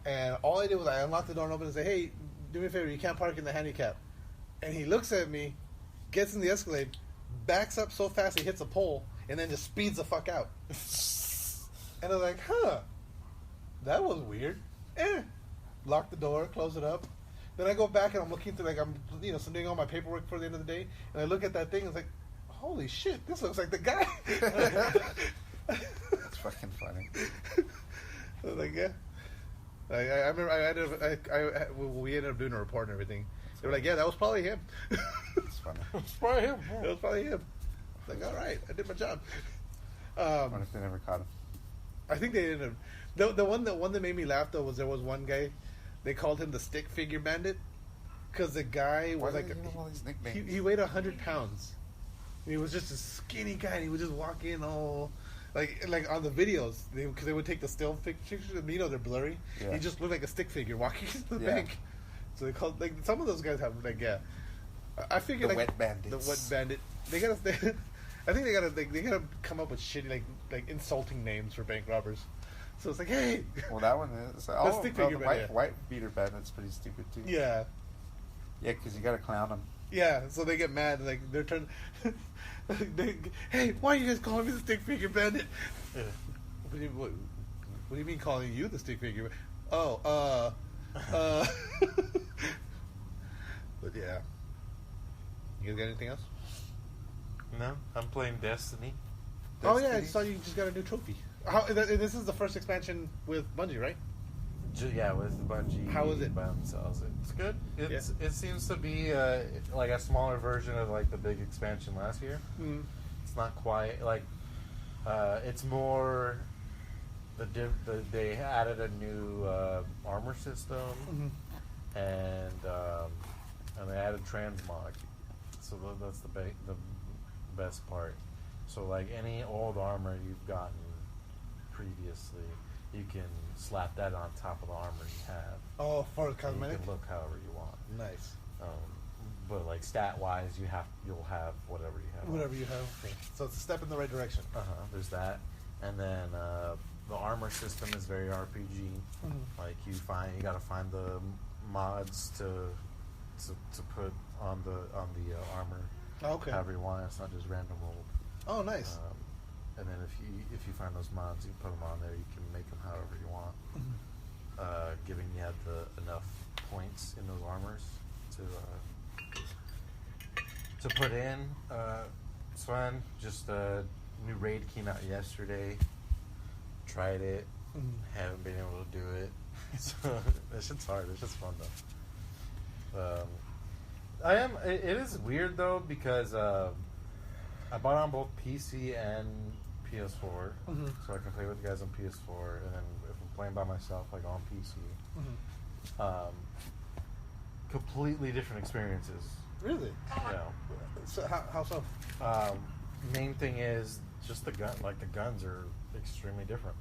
And all I did was I unlocked the door and opened and say, "Hey, do me a favor. You can't park in the handicap." And he looks at me, gets in the Escalade, backs up so fast he hits a pole, and then just speeds the fuck out. And I was like, "Huh, that was weird." Lock the door, close it up. Then I go back and I'm looking through, like, I'm doing all my paperwork for the end of the day, and I look at that thing and it's like, holy shit, this looks like the guy. That's fucking funny. I was like, yeah. I remember we ended up doing a report and everything. They were like, yeah, that was probably him. It's funny. It's probably him. It was probably him. Like, all right, I did my job. What if they never caught him? I think they ended up. The one that made me laugh though was there was one guy, they called him the stick figure bandit, because the guy was Why like do they give him all these nicknames? he weighed 100 pounds. He was just a skinny guy, and he would just walk in all like on the videos, because they would take the still pictures, and they're blurry. Yeah. He just looked like a stick figure walking into the Yeah. bank. So they called, like, some of those guys have, like, yeah. I figured The like wet bandits. the wet bandit. They gotta. I think they gotta come up with shitty like insulting names for bank robbers. So it's like, hey. Well, that one is. Oh, stick well, figure the bandit, white beater bandit's pretty stupid too. Yeah. Yeah, because you gotta clown them. Yeah, so they get mad, like they're turning. Hey, why are you guys calling me the stick figure bandit? What do you mean calling you the stick figure? Oh, but yeah. You guys got anything else? No, I'm playing Destiny. Oh yeah, I Destiny? saw you just got a new trophy. This is the first expansion with Bungie, right? Yeah, with Bungie. How is it? By themselves. It's good. It seems to be like a smaller version of like the big expansion last year. Mm. It's not quite like it's more they added a new armor system and they added transmog. So that's the best part. So like any old armor you've gotten previously, you can slap that on top of the armor you have. Oh, for And cosmetic. you can look however you want. Nice. But like stat wise, you'll have whatever you have. Whatever you have. Okay. So it's a step in the right direction. There's that, and then the armor system is very RPG. Like you gotta find the mods to put on the armor. Okay. However you want. It's not just random rolled. Oh, nice. And then if you find those mods, you put them on there. You can make them however you want. Given you have enough points in those armors to put in. It's fun. Just a new raid came out yesterday. Tried it. Haven't been able to do it. So that shit's hard. It's just fun though. It is weird though because I bought on both PC and PS4, so I can play with the guys on PS4, and then if I'm playing by myself, like on PC, completely different experiences. Really? Yeah. So how so? Main thing is just the gun. Like the guns are extremely different.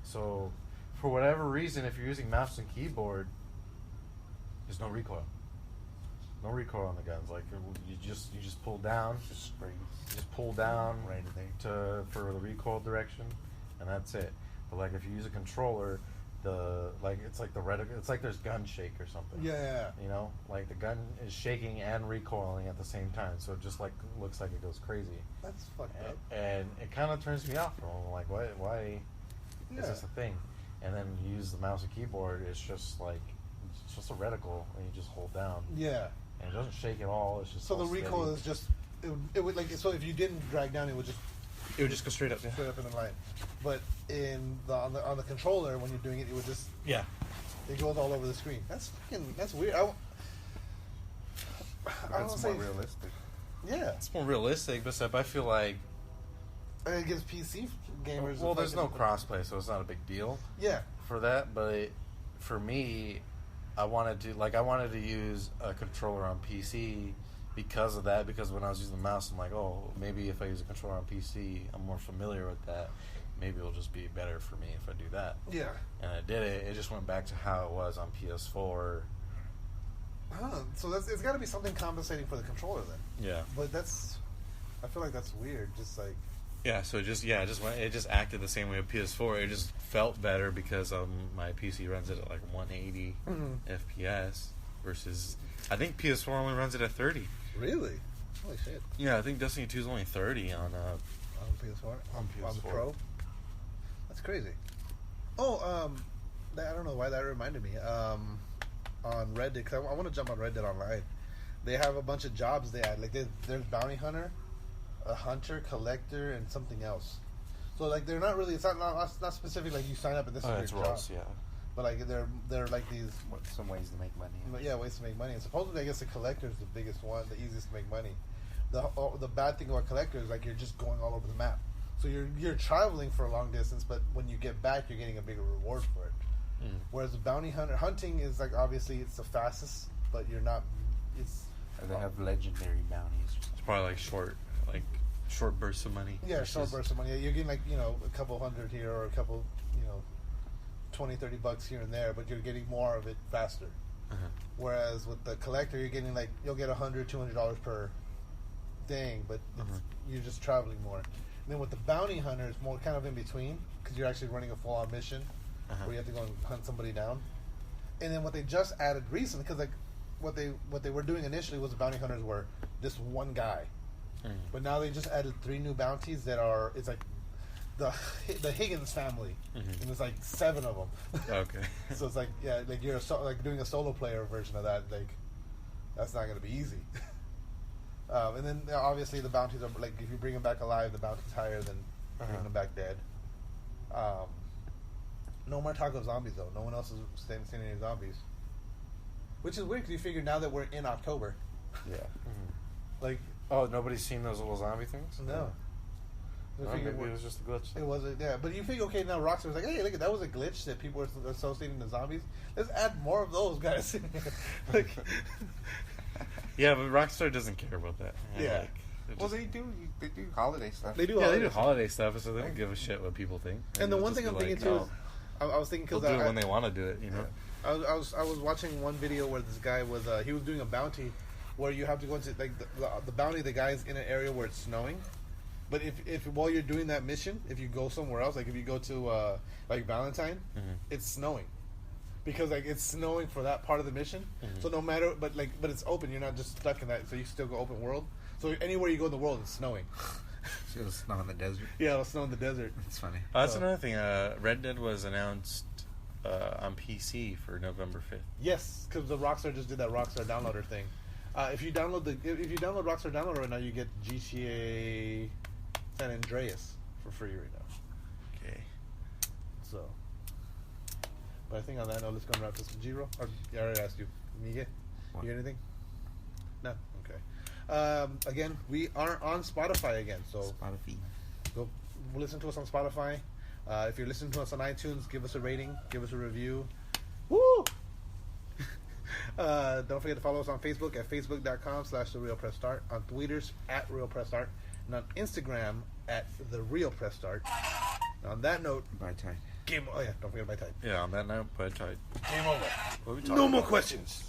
So, for whatever reason, if you're using mouse and keyboard, there's no recoil. No recoil on the guns. Like you just pull down. Just springs. You just pull down Right there. for the recoil direction, and that's it. But like if you use a controller, it's like the reticle. It's like there's gun shake or something. Yeah. You know, like the gun is shaking and recoiling at the same time, so it just like looks like it goes crazy. That's fucked up. And it kind of turns me off. I'm like, why is this a thing? And then you use the mouse and keyboard. It's just a reticle, and you just hold down. Yeah. And it doesn't shake at all. It's just So the all recoil steady. is just it would like, so if you didn't drag down, it would just go straight up in the line. But on the controller, when you're doing it, it would just Yeah. it goes all over the screen. That's weird. I don't It's say more realistic. yeah. It's more realistic, but I feel like And it gives PC gamers. well, there's no fucking- crossplay, so it's not a big deal Yeah. for that. But for me, I wanted to use a controller on PC because of that. Because when I was using the mouse, I'm like, oh, maybe if I use a controller on PC, I'm more familiar with that. Maybe it'll just be better for me if I do that. Yeah. And I did it. It just went back to how it was on PS4. So it's got to be something compensating for the controller then. Yeah. But I feel like that's weird. Just like. Yeah, so it just acted the same way with PS4. It just felt better because my PC runs it at like 180 FPS versus I think PS4 only runs it at 30. Really? Holy shit! Yeah, I think Destiny 2 is only 30 on PS4 on on the PS4. Pro. That's crazy. Oh, I don't know why that reminded me. On Reddit, because I want to jump on Reddit online. They have a bunch of jobs they add. Like there's bounty hunter, a hunter, collector, and something else. So like they're not really. It's not specific. Like you sign up and this is it's your roles, job. yeah. But like they're like these. Some ways to make money. Yeah, ways to make money. And supposedly, I guess the collector is the biggest one, the easiest to make money. The bad thing about collector is like you're just going all over the map. So you're traveling for a long distance, but when you get back, you're getting a bigger reward for it. Whereas the bounty hunting is like obviously it's the fastest, but you're not. It's They have legendary bounties. It's probably like short bursts of money. yeah, short bursts of money. You're getting like a couple hundred here or a couple $20-$30 here and there, but you're getting more of it faster. Whereas with the collector, you're getting like you'll get $100-$200 per thing, but you're just traveling more. And then with the bounty hunter, it's more kind of in between because you're actually running a full-on mission where you have to go and hunt somebody down. And then what they just added recently, because like what they were doing initially was the bounty hunters were just one guy, but now they just added 3 new bounties that are it's like the Higgins family, and there's like 7 of them. Okay. So it's like like you're like doing a solo player version of that. Like that's not going to be easy. And then obviously the bounties are like if you bring them back alive, the bounty's higher than bringing them back dead. No more talk of zombies though. No one else is saying any zombies, which is weird because you figure now that we're in October, like nobody's seen those little zombie things? no. Well, maybe it was just a glitch. It was but you figure okay now Rockstar was like, hey, look, that was a glitch that people were associating the zombies. Let's add more of those guys in here. Like, yeah, but Rockstar doesn't care about that. Yeah. Well, they do holiday stuff. they do. Yeah, all they this. do holiday stuff, so they don't give a shit what people think. And the They'll one just thing I'm be thinking like, too is, I was thinking they'll because do it when they want to do it, you know. I was watching one video where this guy was he was doing a bounty where you have to go into like the bounty. The guy's in an area where it's snowing, but if while you're doing that mission, if you go somewhere else, like if you go to like Valentine, it's snowing because like it's snowing for that part of the mission. So no matter, but it's open. You're not just stuck in that. So you still go open world. So anywhere you go in the world, it's snowing. So it'll snow in the desert. Yeah, it'll snow in the desert. That's funny. That's another thing. Red Dead was announced on PC for November 5th. Yes, because the Rockstar just did that Rockstar downloader thing. If you download Rockstar Downloader right now, you get GTA San Andreas for free right now. Okay. So, but I think on that note, let's go and wrap this with Giro. Or I already asked you, Miguel. What? You got anything? No. Okay. Again, we are on Spotify again, so Spotify. go listen to us on Spotify. If you're listening to us on iTunes, give us a rating, give us a review. Woo! Don't forget to follow us on Facebook at facebook.com/TheRealPressStart, on Twitters at RealPressStart, and on Instagram at TheRealPressStart. On that note, Bye, Ty. game. Oh yeah, don't forget to buy tight. Yeah, on that note, but tight. Game over. What are we No talking more about? questions.